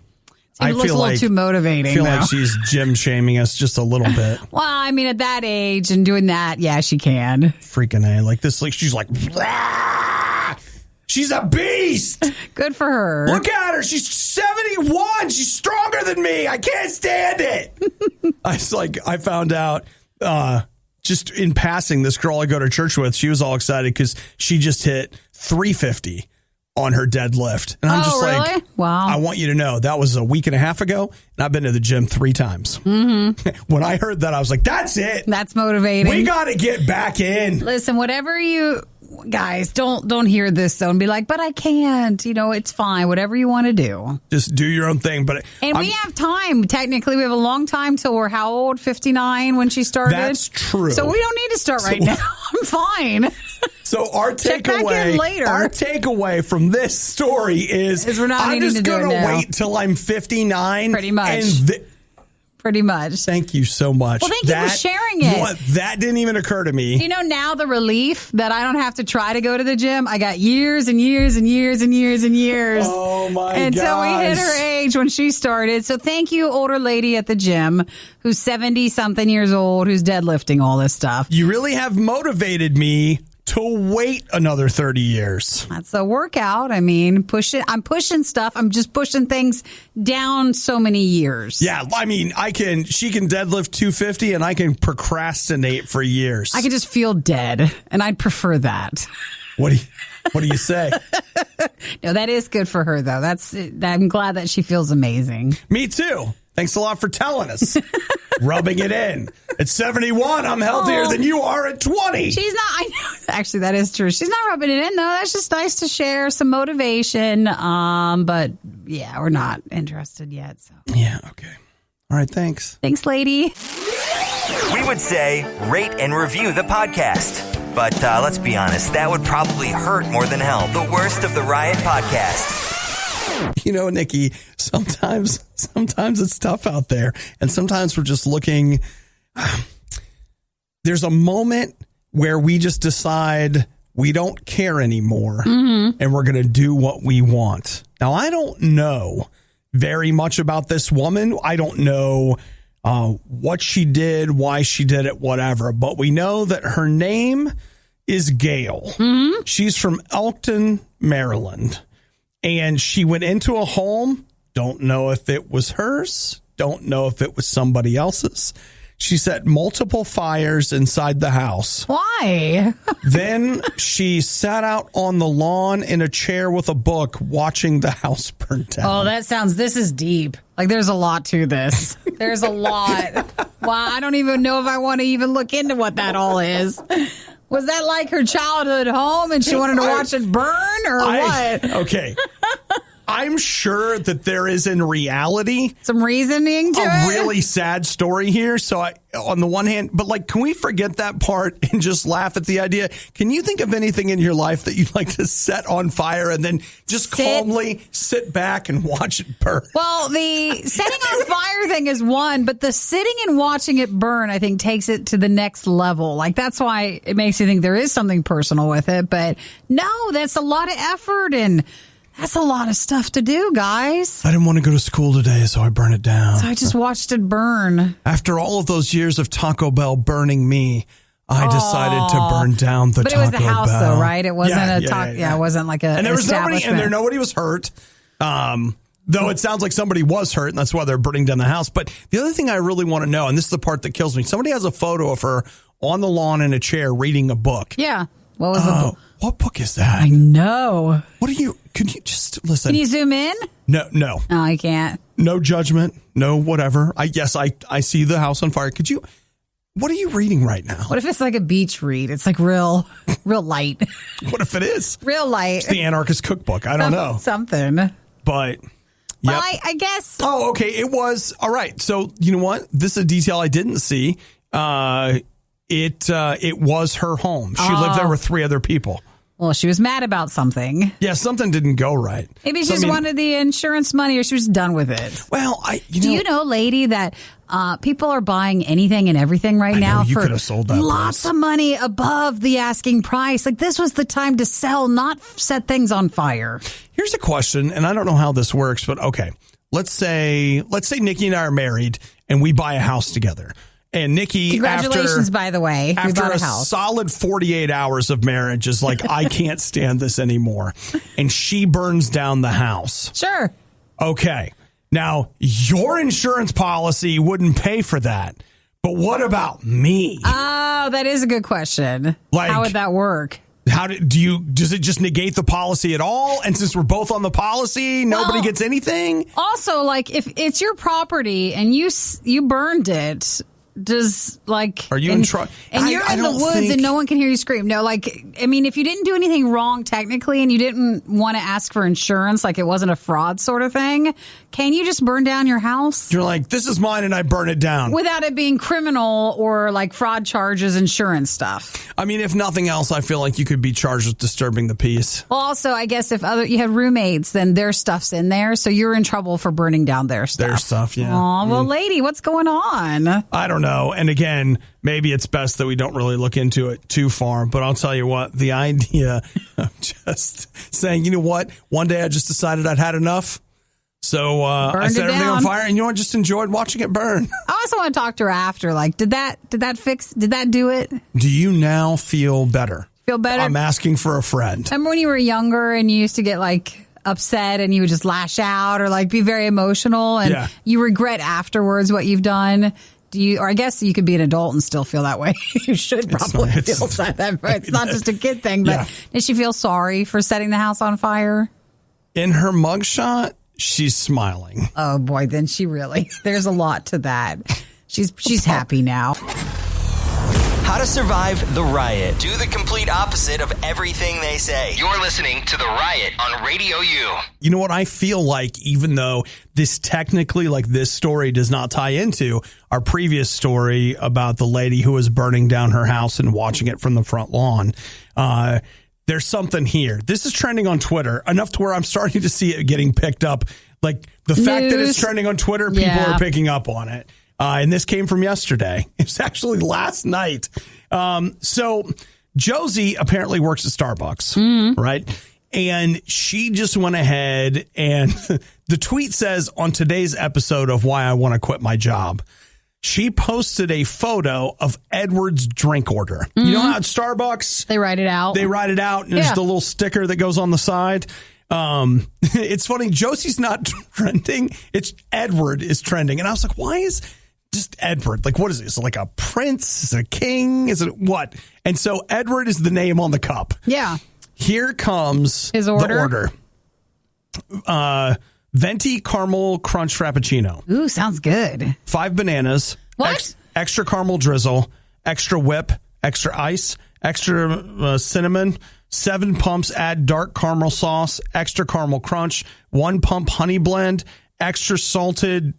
I feel a little too motivating. I feel like she's gym shaming us just a little bit. Well, I mean, at that age and doing that, yeah, she can. Freaking A. Like this, like she's like, rah! She's a beast. Good for her. Look at her. She's 71. She's stronger than me. I can't stand it. I found out just in passing, this girl I go to church with, she was all excited because she just hit 350 on her deadlift. And I'm just really? like, wow. I want you to know that was a week and a half ago, and I've been to the gym 3 times. Mm-hmm. When I heard that, I was like, that's it. That's motivating. We got to get back in. Listen, whatever you guys don't hear this though and be like, but I can't, it's fine. Whatever you want to do. Just do your own thing. And we have time. Technically, we have a long time till we're how old? 59 when she started? That's true. So we don't need to start right now. I'm fine. So our takeaway from this story is we're not I'm just going to wait till I'm 59. Pretty much. Pretty much. Thank you so much. Well, thank you for sharing it. You know what? That didn't even occur to me. Now the relief that I don't have to try to go to the gym. I got years and years and years and years and years. Oh, my God. Until we hit her age when she started. So thank you, older lady at the gym who's 70-something years old, who's deadlifting all this stuff. You really have motivated me to wait another 30 years. That's a workout. I mean, I'm pushing stuff. I'm just pushing things down so many years. Yeah, I mean, she can deadlift 250 and I can procrastinate for years. I could just feel dead, and I'd prefer that. What do you say? No, that is good for her, though. I'm glad that she feels amazing. Me too. Thanks a lot for telling us. Rubbing it in. At 71, I'm healthier than you are at 20. She's not. I know. Actually, that is true. She's not rubbing it in, though. That's just nice to share some motivation. But yeah, we're not interested yet. So yeah, okay. All right, thanks. Thanks, lady. We would say rate and review the podcast. But let's be honest, that would probably hurt more than help. The worst of the Riot podcast. Nikki, sometimes it's tough out there. And sometimes we're just looking. There's a moment where we just decide we don't care anymore. Mm-hmm. And we're going to do what we want. Now, I don't know very much about this woman. I don't know what she did, why she did it, whatever. But we know that her name is Gail. Mm-hmm. She's from Elkton, Maryland. And she went into a home. Don't know if it was hers. Don't know if it was somebody else's. She set multiple fires inside the house. Why? Then she sat out on the lawn in a chair with a book watching the house burn down. Oh, this is deep. Like, there's a lot to this. There's a lot. Wow, I don't even know if I want to even look into what that all is. Was that like her childhood home and she wanted to watch it burn or what? Okay. I'm sure that there is in reality some reasoning to a it. really sad story here. So on the one hand, but like, can we forget that part and just laugh at the idea? Can you think of anything in your life that you'd like to set on fire and then just calmly sit back and watch it burn? Well, the setting on fire thing is one, but the sitting and watching it burn, I think, takes it to the next level. Like, that's why it makes you think there is something personal with it. But no, that's a lot of effort and that's a lot of stuff to do, guys. I didn't want to go to school today, so I burned it down. So I just watched it burn. After all of those years of Taco Bell burning me, I decided to burn down the Taco Bell. But it was a house, though, right? It wasn't it wasn't like a and there was establishment. nobody was hurt. Though it sounds like somebody was hurt, and that's why they're burning down the house. But the other thing I really want to know, and this is the part that kills me, somebody has a photo of her on the lawn in a chair reading a book. Yeah. What was the book? What book is that? I know. Could you just listen? Can you zoom in? No. No, I can't. No judgment. No whatever. I see the house on fire. What are you reading right now? What if it's like a beach read? It's like real light. What if it is? Real light. It's the Anarchist Cookbook. I don't know. Something. But... Well, I guess. Oh, okay. It was. All right. So, you know what? This is a detail I didn't see. It was her home. She lived there with 3 other people. Well, she was mad about something. Yeah, something didn't go right. Maybe she just wanted the insurance money or she was done with it. Well, Do you know, lady, that people are buying anything and everything right now you for could have sold that lots place. of money above the asking price. Like, this was the time to sell, not set things on fire. Here's a question, and I don't know how this works, but okay. Let's say Nikki and I are married and we buy a house together. And Nikki, congratulations, by the way, after a solid 48 hours of marriage, is like, I can't stand this anymore. And she burns down the house. Sure. Okay. Now, your insurance policy wouldn't pay for that. But what about me? Oh, that is a good question. Like, how would that work? Does it just negate the policy at all? And since we're both on the policy, nobody gets anything? Also, like, if it's your property and you burned it, are you in trouble? And you're in the woods and no one can hear you scream. No, if you didn't do anything wrong technically and you didn't want to ask for insurance, like it wasn't a fraud sort of thing, can you just burn down your house? You're like, this is mine and I burn it down. Without it being criminal or like fraud charges, insurance stuff. I mean, if nothing else, I feel like you could be charged with disturbing the peace. Well, also, I guess if you have roommates, then their stuff's in there. So you're in trouble for burning down their stuff. Their stuff, yeah. Aw, well, lady, what's going on? I don't know. And again, maybe it's best that we don't really look into it too far. But I'll tell you what, the idea of just saying, you know what, one day I just decided I'd had enough. So I set everything on fire, and I just enjoyed watching it burn. I also want to talk to her after. Like, did that do it? Do you now feel better? Feel better? I'm asking for a friend. Remember when you were younger and you used to get like upset and you would just lash out or like be very emotional and you regret afterwards what you've done? Or I guess you could be an adult and still feel that way. You should probably feel that. It's not just a kid thing. But did she feel sorry for setting the house on fire? In her mugshot, she's smiling. Oh boy, then there's a lot to that. She's happy now. How to survive the riot. Do the complete opposite of everything they say. You're listening to The Riot on RadioU. You know what? I feel like even though this technically, like this story does not tie into our previous story about the lady who was burning down her house and watching it from the front lawn, there's something here. This is trending on Twitter enough to where I'm starting to see it getting picked up. Like the fact that it's trending on Twitter, people are picking up on it. And this came from yesterday. It was actually last night. So Josie apparently works at Starbucks, right? And she just went ahead and the tweet says, on today's episode of Why I Want to Quit My Job, she posted a photo of Edward's drink order. You know how at Starbucks, they write it out. And there's the little sticker that goes on the side. It's funny. Josie's not trending. It's Edward is trending. And I was like, why is just Edward. Like, what is it? Is it like a prince? Is it a king? Is it what? And so Edward is the name on the cup. Yeah. Here comes his order. The order. Venti caramel crunch frappuccino. Ooh, sounds good. 5 bananas. What? Extra caramel drizzle. Extra whip. Extra ice. Extra cinnamon. 7 pumps add dark caramel sauce. Extra caramel crunch. 1 pump honey blend. Extra salted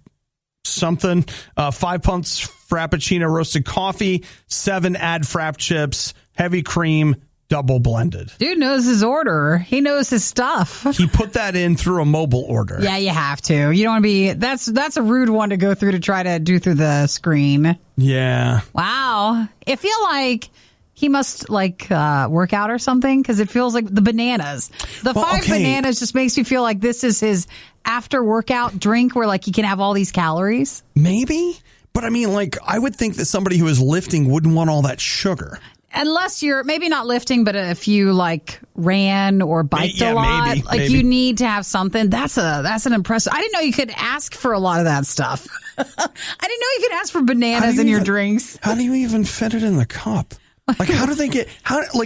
something. 5 pumps frappuccino roasted coffee. 7 add frap chips. Heavy cream. Double blended. Dude knows his order. He knows his stuff. He put that in through a mobile order. Yeah, you have to. You don't want to be. That's a rude one to go through to try to do through the screen. Yeah. Wow. I feel like he must work out or something because it feels like the bananas. The 5 bananas just makes me feel like this is his after workout drink where like he can have all these calories. Maybe. But I mean, like, I would think that somebody who is lifting wouldn't want all that sugar. Unless you're maybe not lifting, but if you like ran or biked a lot, maybe. You need to have something. That's an impressive. I didn't know you could ask for a lot of that stuff. I didn't know you could ask for bananas in your drinks. How do you even fit it in the cup? Like, how do they get,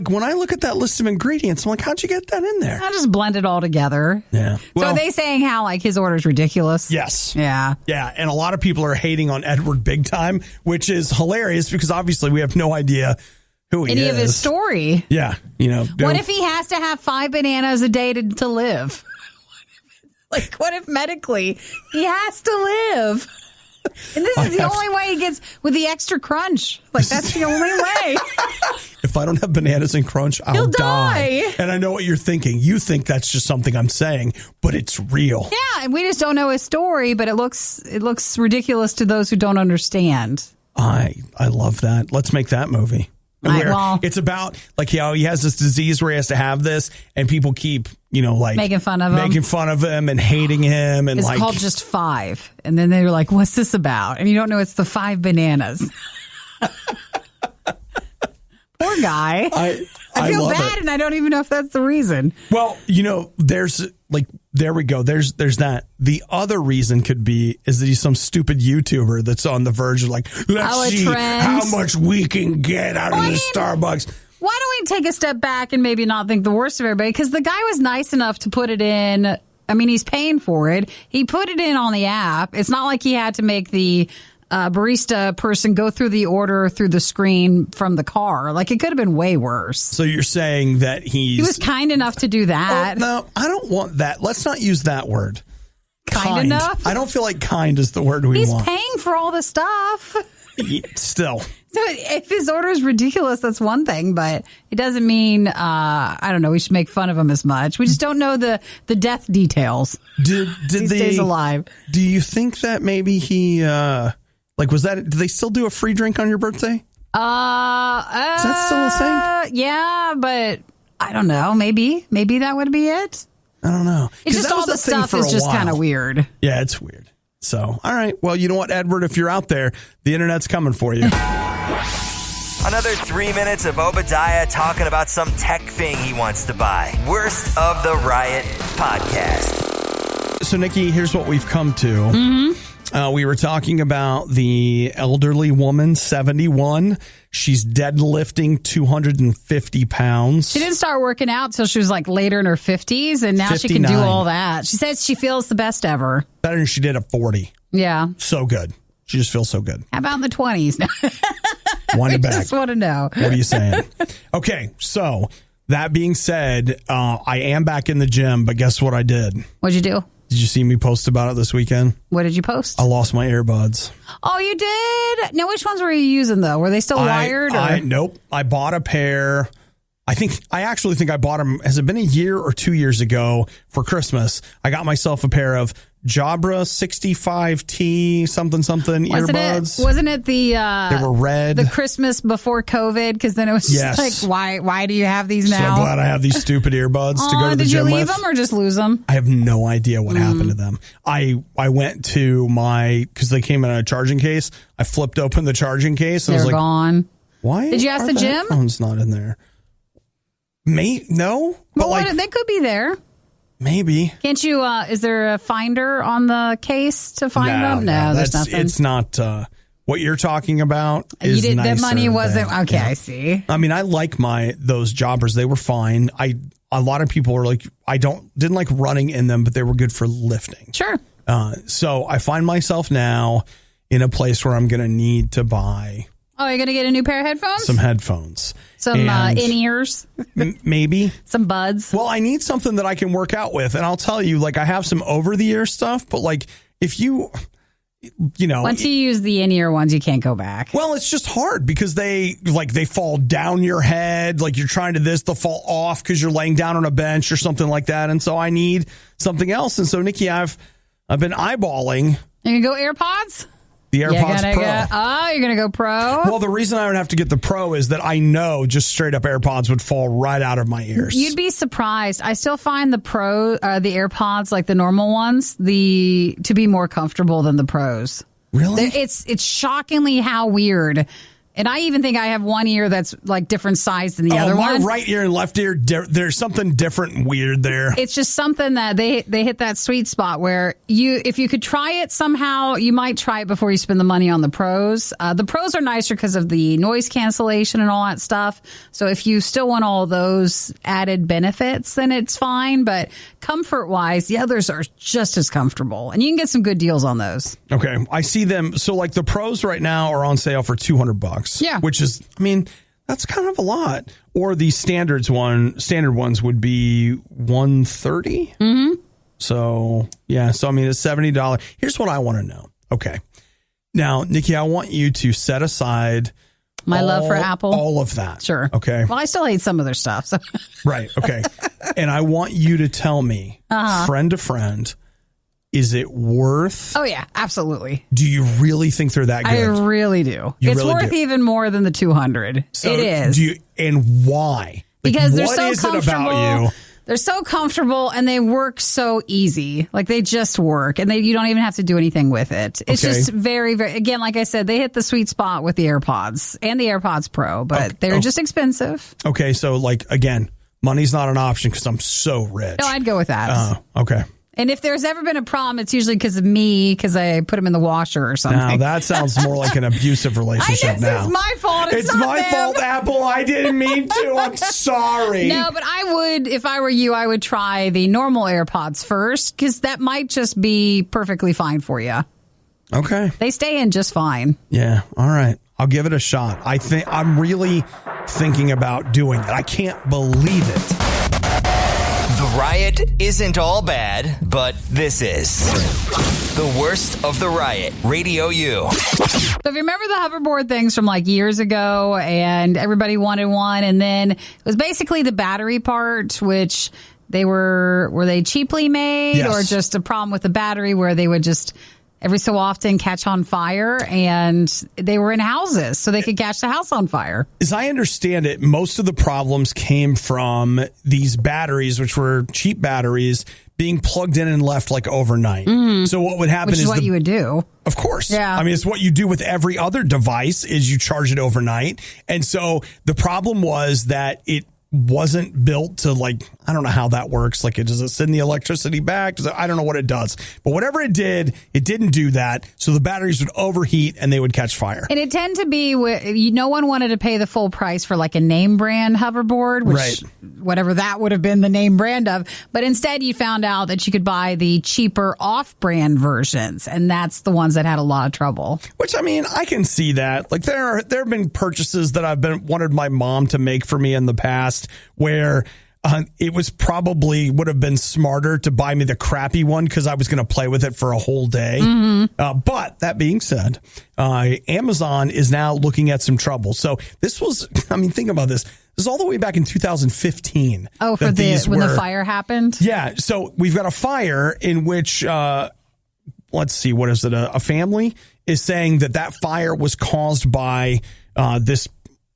when I look at that list of ingredients, I'm like, how'd you get that in there? I just blend it all together. Yeah. Well, so are they saying how like his order is ridiculous? Yes. Yeah. Yeah. And a lot of people are hating on Edward big time, which is hilarious because obviously we have no idea who he is. Any of his story. Yeah. What if he has to have 5 bananas a day to live? What if medically he has to live? And this is the only way he gets with the extra crunch. That's the only way. If I don't have bananas and crunch, I'll die. And I know what you're thinking. You think that's just something I'm saying, but it's real. Yeah, and we just don't know his story, but it looks ridiculous to those who don't understand. I love that. Let's make that movie. It's about how he has this disease where he has to have this, and people keep making fun of him and hating him, and it's called just 5, and then they're like, "What's this about?" And you don't know it's the 5 bananas. Poor guy. I feel bad, and I don't even know if that's the reason. Well, there's there we go. There's that. The other reason could be is that he's some stupid YouTuber that's on the verge of let's see how much we can get out of this Starbucks. Why don't we take a step back and maybe not think the worst of everybody? Because the guy was nice enough to put it in. I mean, he's paying for it. He put it in on the app. It's not like he had to make the barista person go through the order through the screen from the car. It could have been way worse. So you're saying that he was kind enough to do that? Oh, no, I don't want that. Let's not use that word. Kind enough? I don't feel like kind is the word we want. He's paying for all the stuff. Still. So if his order is ridiculous, that's one thing, but it doesn't mean, I don't know, we should make fun of him as much. We just don't know the death details. Did he stays alive. Do you think that maybe he, did they still do a free drink on your birthday? Is that still a thing? Yeah, but I don't know. Maybe that would be it. I don't know. It's just all the stuff is just kind of weird. Yeah, it's weird. So, all right. Well, you know what, Edward? If you're out there, the internet's coming for you. Another 3 minutes of Obadiah talking about some tech thing he wants to buy. Worst of the Riot podcast. So, Nikki, here's what we've come to. Mm-hmm. We were talking about the elderly woman, 71. She's deadlifting 250 pounds. She didn't start working out until she was later in her 50s, and now 59. She can do all that. She says she feels the best ever. Better than she did at 40. Yeah. So good. She just feels so good. How about in the 20s? Wind it back. I just want to know. What are you saying? Okay, so that being said, I am back in the gym, but guess what I did? What'd you do? Did you see me post about it this weekend? What did you post? I lost my earbuds. Oh, you did? Now, which ones were you using, though? Were they still wired? Nope. I bought a pair. I actually think I bought them. Has it been a year or 2 years ago for Christmas? I got myself a pair of Jabra 65T something earbuds. Wasn't it the they were red, the Christmas before COVID? Because then it was just why do you have these now? So glad I have these stupid earbuds to go to the did gym you leave with. them or just lose them? I have no idea what happened to them. I went to because they came in a charging case. I flipped open the charging case. And They're gone. Why? Did you ask the gym? Headphones not in there. No, but they could be there. Maybe. Can't you? Is there a finder on the case to find them? No, there's nothing. It's not. what you're talking about is nicer. That money wasn't okay. Yeah. I see. I mean, I like those jobbers. They were fine. A lot of people are like, didn't like running in them, but they were good for lifting. Sure. So I find myself now in a place where I'm going to need to buy. Oh, you're going to get a new pair of headphones? Some headphones. Some in-ears? Maybe. Some buds? Well, I need something that I can work out with. And I'll tell you, like, I have some over-the-ear stuff, but like, if you know, once you use the in-ear ones, you can't go back. Well, it's just hard because they fall down your head. Like you're trying to they'll fall off because you're laying down on a bench or something like that. And so I need something else. And so, Nikki, I've been eyeballing. You can go AirPods? The AirPods Pro. You're going to go Pro? Well, the reason I would have to get the Pro is that I know just straight up AirPods would fall right out of my ears. You'd be surprised. I still find the AirPods, like the normal ones, to be more comfortable than the Pros. Really? It's shockingly how weird. And I even think I have one ear that's like different size than the other one. My right ear and left ear, there's something different and weird there. It's just something that they hit that sweet spot where if you could try it somehow, you might try it before you spend the money on the Pros. The Pros are nicer because of the noise cancellation and all that stuff. So if you still want all those added benefits, then it's fine. But comfort-wise, the others are just as comfortable. And you can get some good deals on those. Okay. I see them. So like the Pros right now are on sale for $200. Yeah. Which is, I mean, that's kind of a lot. Or the standard ones would be $130. Mm-hmm. So, yeah. So, I mean, it's $70. Here's what I want to know. Okay. Now, Nikki, I want you to set aside my love for Apple. All of that. Sure. Okay. Well, I still hate some of their stuff. So. Right. Okay. And I want you to tell me, friend to friend, is it worth? Oh, yeah, absolutely. Do you really think they're that good? I really do. It's really worth even more than the $200. So it is. And why? Because they're what so is comfortable. It about you? They're so comfortable and they work so easy. Like they just work and you don't even have to do anything with it. It's just very, very, again, like I said, they hit the sweet spot with the AirPods and the AirPods Pro, but they're just expensive. Okay. So like, again, money's not an option because I'm so rich. No, I'd go with that. Okay. And if there's ever been a problem, it's usually because of me, because I put them in the washer or something. Now, that sounds more like an abusive relationship now. It's my fault. It's my fault, Apple. I didn't mean to. I'm sorry. No, but I would, if I were you, I would try the normal AirPods first, because that might just be perfectly fine for you. Okay. They stay in just fine. Yeah. All right. I'll give it a shot. I'm really thinking about doing it. I can't believe it. The riot isn't all bad, but this is the worst of the riot. RadioU. So if you remember the hoverboard things from like years ago and everybody wanted one, and then it was basically the battery part, which were they cheaply made or just a problem with the battery where they would just every so often catch on fire, and they were in houses so they could catch the house on fire. As I understand it, most of the problems came from these batteries, which were cheap batteries, being plugged in and left like overnight. Mm-hmm. So what would happen is what you would do. Of course. Yeah. I mean, it's what you do with every other device is you charge it overnight. And so the problem was that it wasn't built to, like, I don't know how that works. Like, does it send the electricity back? I don't know what it does. But whatever it did, it didn't do that. So the batteries would overheat and they would catch fire. And it tend to be, no one wanted to pay the full price for like a name brand hoverboard, which whatever that would have been the name brand of. But instead you found out that you could buy the cheaper off-brand versions. And that's the ones that had a lot of trouble. Which, I mean, I can see that. Like there have been purchases that I've wanted my mom to make for me in the past, where it was probably would have been smarter to buy me the crappy one because I was going to play with it for a whole day. Mm-hmm. But that being said, Amazon is now looking at some trouble. So this was, I mean, think about this. This is all the way back in 2015. Oh, when the fire happened? Yeah. So we've got a fire in which, let's see, what is it? A family is saying that fire was caused by this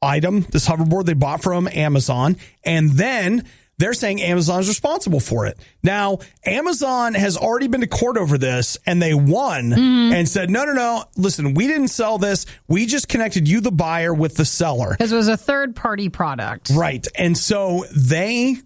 hoverboard they bought from Amazon, and then they're saying Amazon is responsible for it. Now, Amazon has already been to court over this, and they won and said, no, listen, we didn't sell this. We just connected you, the buyer, with the seller. Because it was a third-party product. Right. And so the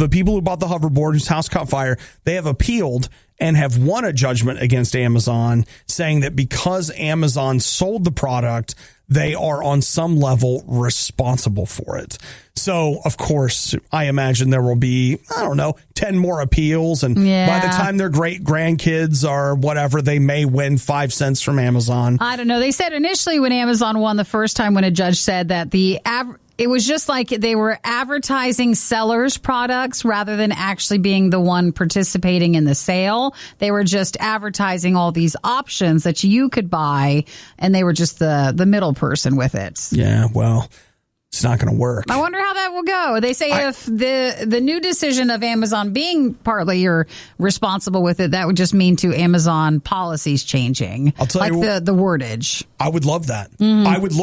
people who bought the hoverboard whose house caught fire, they have appealed, and have won a judgment against Amazon, saying that because Amazon sold the product, they are on some level responsible for it. So, of course, I imagine there will be, 10 more appeals. And by the time their great grandkids or whatever, they may win 5 cents from Amazon. I don't know. They said initially when Amazon won the first time, when a judge said that it was just like they were advertising sellers' products rather than actually being the one participating in the sale. They were just advertising all these options that you could buy, and they were just the middle person with it. Yeah, well, it's not going to work. I wonder how that will go. They say if the new decision of Amazon being partly or responsible with it, that would just mean to Amazon policies changing. I'll tell you the wordage. I would love that. I would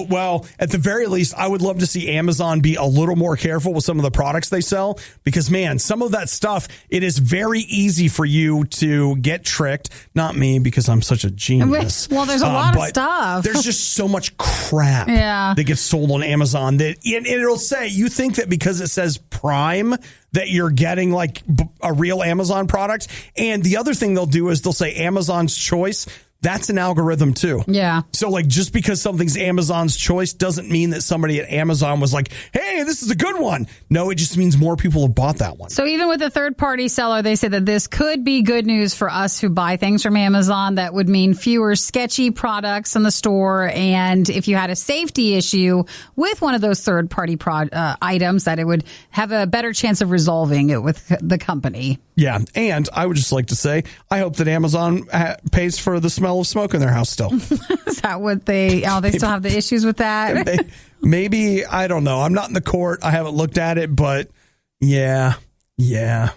at the very least, I would love to see Amazon be a little more careful with some of the products they sell, because man, some of that stuff, it is very easy for you to get tricked. Not me, because I'm such a genius. Well, there's a lot of stuff. There's just so much crap that gets sold on Amazon that it'll say, you think that because it says Prime that you're getting like a real Amazon product. And the other thing they'll do is they'll say Amazon's Choice. That's an algorithm too. Yeah. So like just because something's Amazon's Choice doesn't mean that somebody at Amazon was like, hey, this is a good one. No, it just means more people have bought that one. So even with a third-party seller, they say that this could be good news for us who buy things from Amazon. That would mean fewer sketchy products in the store. And if you had a safety issue with one of those third-party items, that it would have a better chance of resolving it with the company. Yeah. And I would just like to say, I hope that Amazon pays for the smell of smoke in their house still. Is that what they still have the issues with that? Maybe, I don't know. I'm not in the court. I haven't looked at it, but yeah. The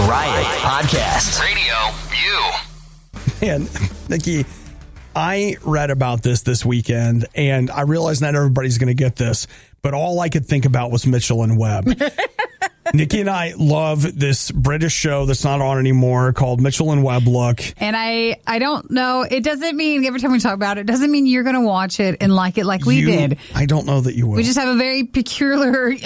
Riot Podcast. RadioU. And Nikki, I read about this weekend, and I realized not everybody's going to get this, but all I could think about was Mitchell and Webb. Nikki and I love this British show that's not on anymore called Mitchell and Webb Look. And I don't know. It doesn't mean every time we talk about it, doesn't mean you're going to watch it and like it like we did. I don't know that you will. We just have a very peculiar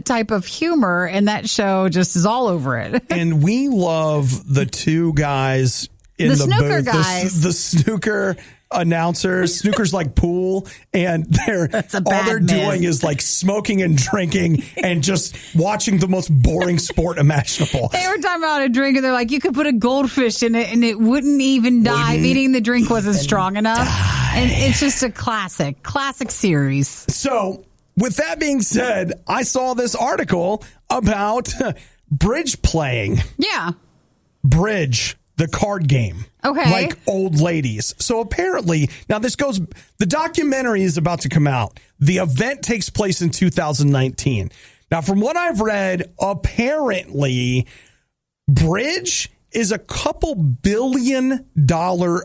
type of humor, and that show just is all over it. And we love the two guys in the snooker booth. Guys. The snooker announcers. Snooker's like pool, and all they're doing is like smoking and drinking and just watching the most boring sport imaginable. They were talking about a drink, and they're like, you could put a goldfish in it and it wouldn't even die, meaning the drink wasn't strong enough. And it's just a classic series. So with that being said, I saw this article about bridge playing. Yeah. Bridge. The card game. Okay. Like old ladies. So apparently, now the documentary is about to come out. The event takes place in 2019. Now, from what I've read, apparently, bridge is a couple $2 billion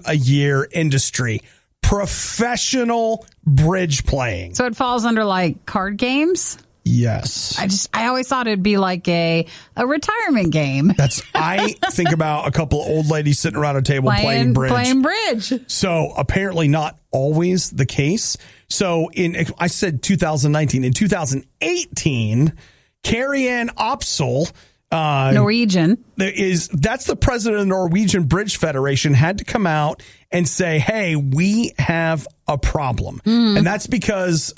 a year industry. Professional bridge playing. So it falls under like card games? Yes. I always thought it'd be like a retirement game. I think about a couple of old ladies sitting around a table playing bridge. So apparently not always the case. So I said 2019. In 2018, Carrie-Ann Opsal, Norwegian, that's the president of the Norwegian Bridge Federation, had to come out and say, hey, we have a problem. And that's because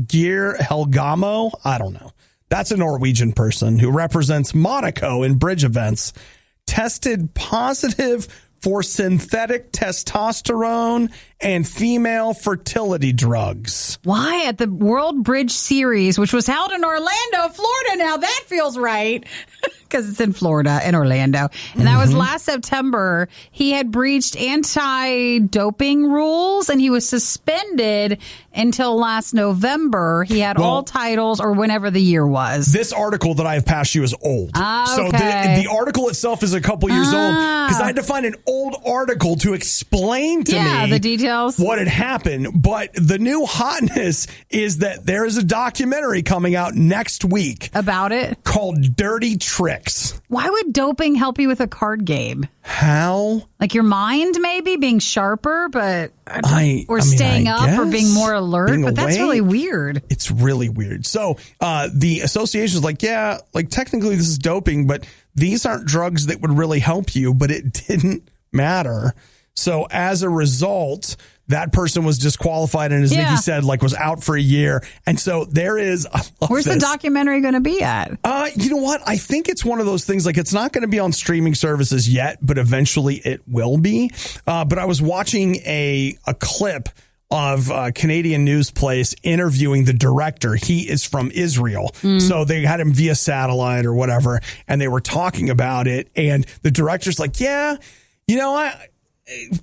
Geir Helgamo, I don't know. That's a Norwegian person who represents Monaco in bridge events, tested positive for synthetic testosterone and female fertility drugs. Why? At the World Bridge Series, which was held in Orlando, Florida. Now that feels right, because it's in Florida, in Orlando. And that was last September. He had breached anti-doping rules, and he was suspended until last November. He had all titles, or whenever the year was. This article that I have passed you is old. So the article itself is a couple years old, because I had to find an old article to explain to me the details, what had happened. But the new hotness is that there is a documentary coming out next week about it called Dirty Tricks. Why would doping help you with a card game? How? Like your mind maybe being sharper, but staying up or being more alert. But that's really weird. It's really weird. So the association is like, technically this is doping, but these aren't drugs that would really help you, but it didn't matter. So as a result, that person was disqualified and, as Nikki said, like, was out for a year. And so there is. Where's the documentary going to be at? You know what? I think it's one of those things, like, it's not going to be on streaming services yet, but eventually it will be. But I was watching a clip of a Canadian news place interviewing the director. He is from Israel. So they had him via satellite or whatever, and they were talking about it. And the director's like, yeah, you know,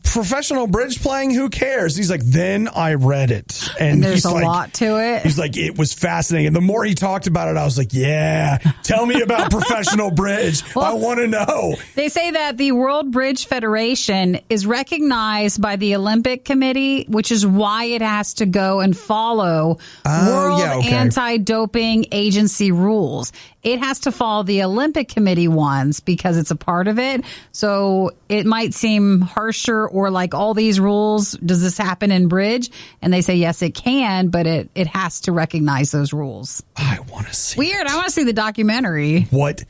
professional bridge playing, who cares? He's like, then I read it. And there's a lot to it. He's like, it was fascinating. And the more he talked about it, I was like, yeah, tell me about professional bridge. Well, I want to know. They say that the World Bridge Federation is recognized by the Olympic Committee, which is why it has to go and follow World Anti-Doping Agency rules. It has to follow the Olympic Committee ones because it's a part of it. So it might seem harsher, or like, all these rules, does this happen in bridge? And they say, yes, it can, but it has to recognize those rules. I want to see Weird. I want to see the documentary. What?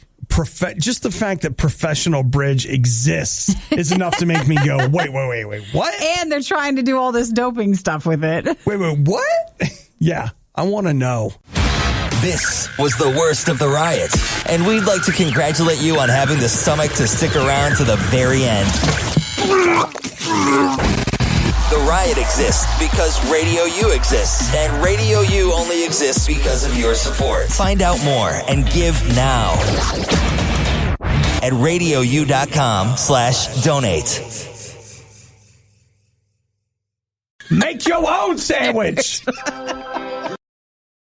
Just the fact that professional bridge exists is enough to make me go, wait, what? And they're trying to do all this doping stuff with it. Wait, what? Yeah, I want to know. This was the worst of the riot, and we'd like to congratulate you on having the stomach to stick around to the very end. The riot exists because RadioU exists, and RadioU only exists because of your support. Find out more and give now at RadioU.com/donate. Make your own sandwich.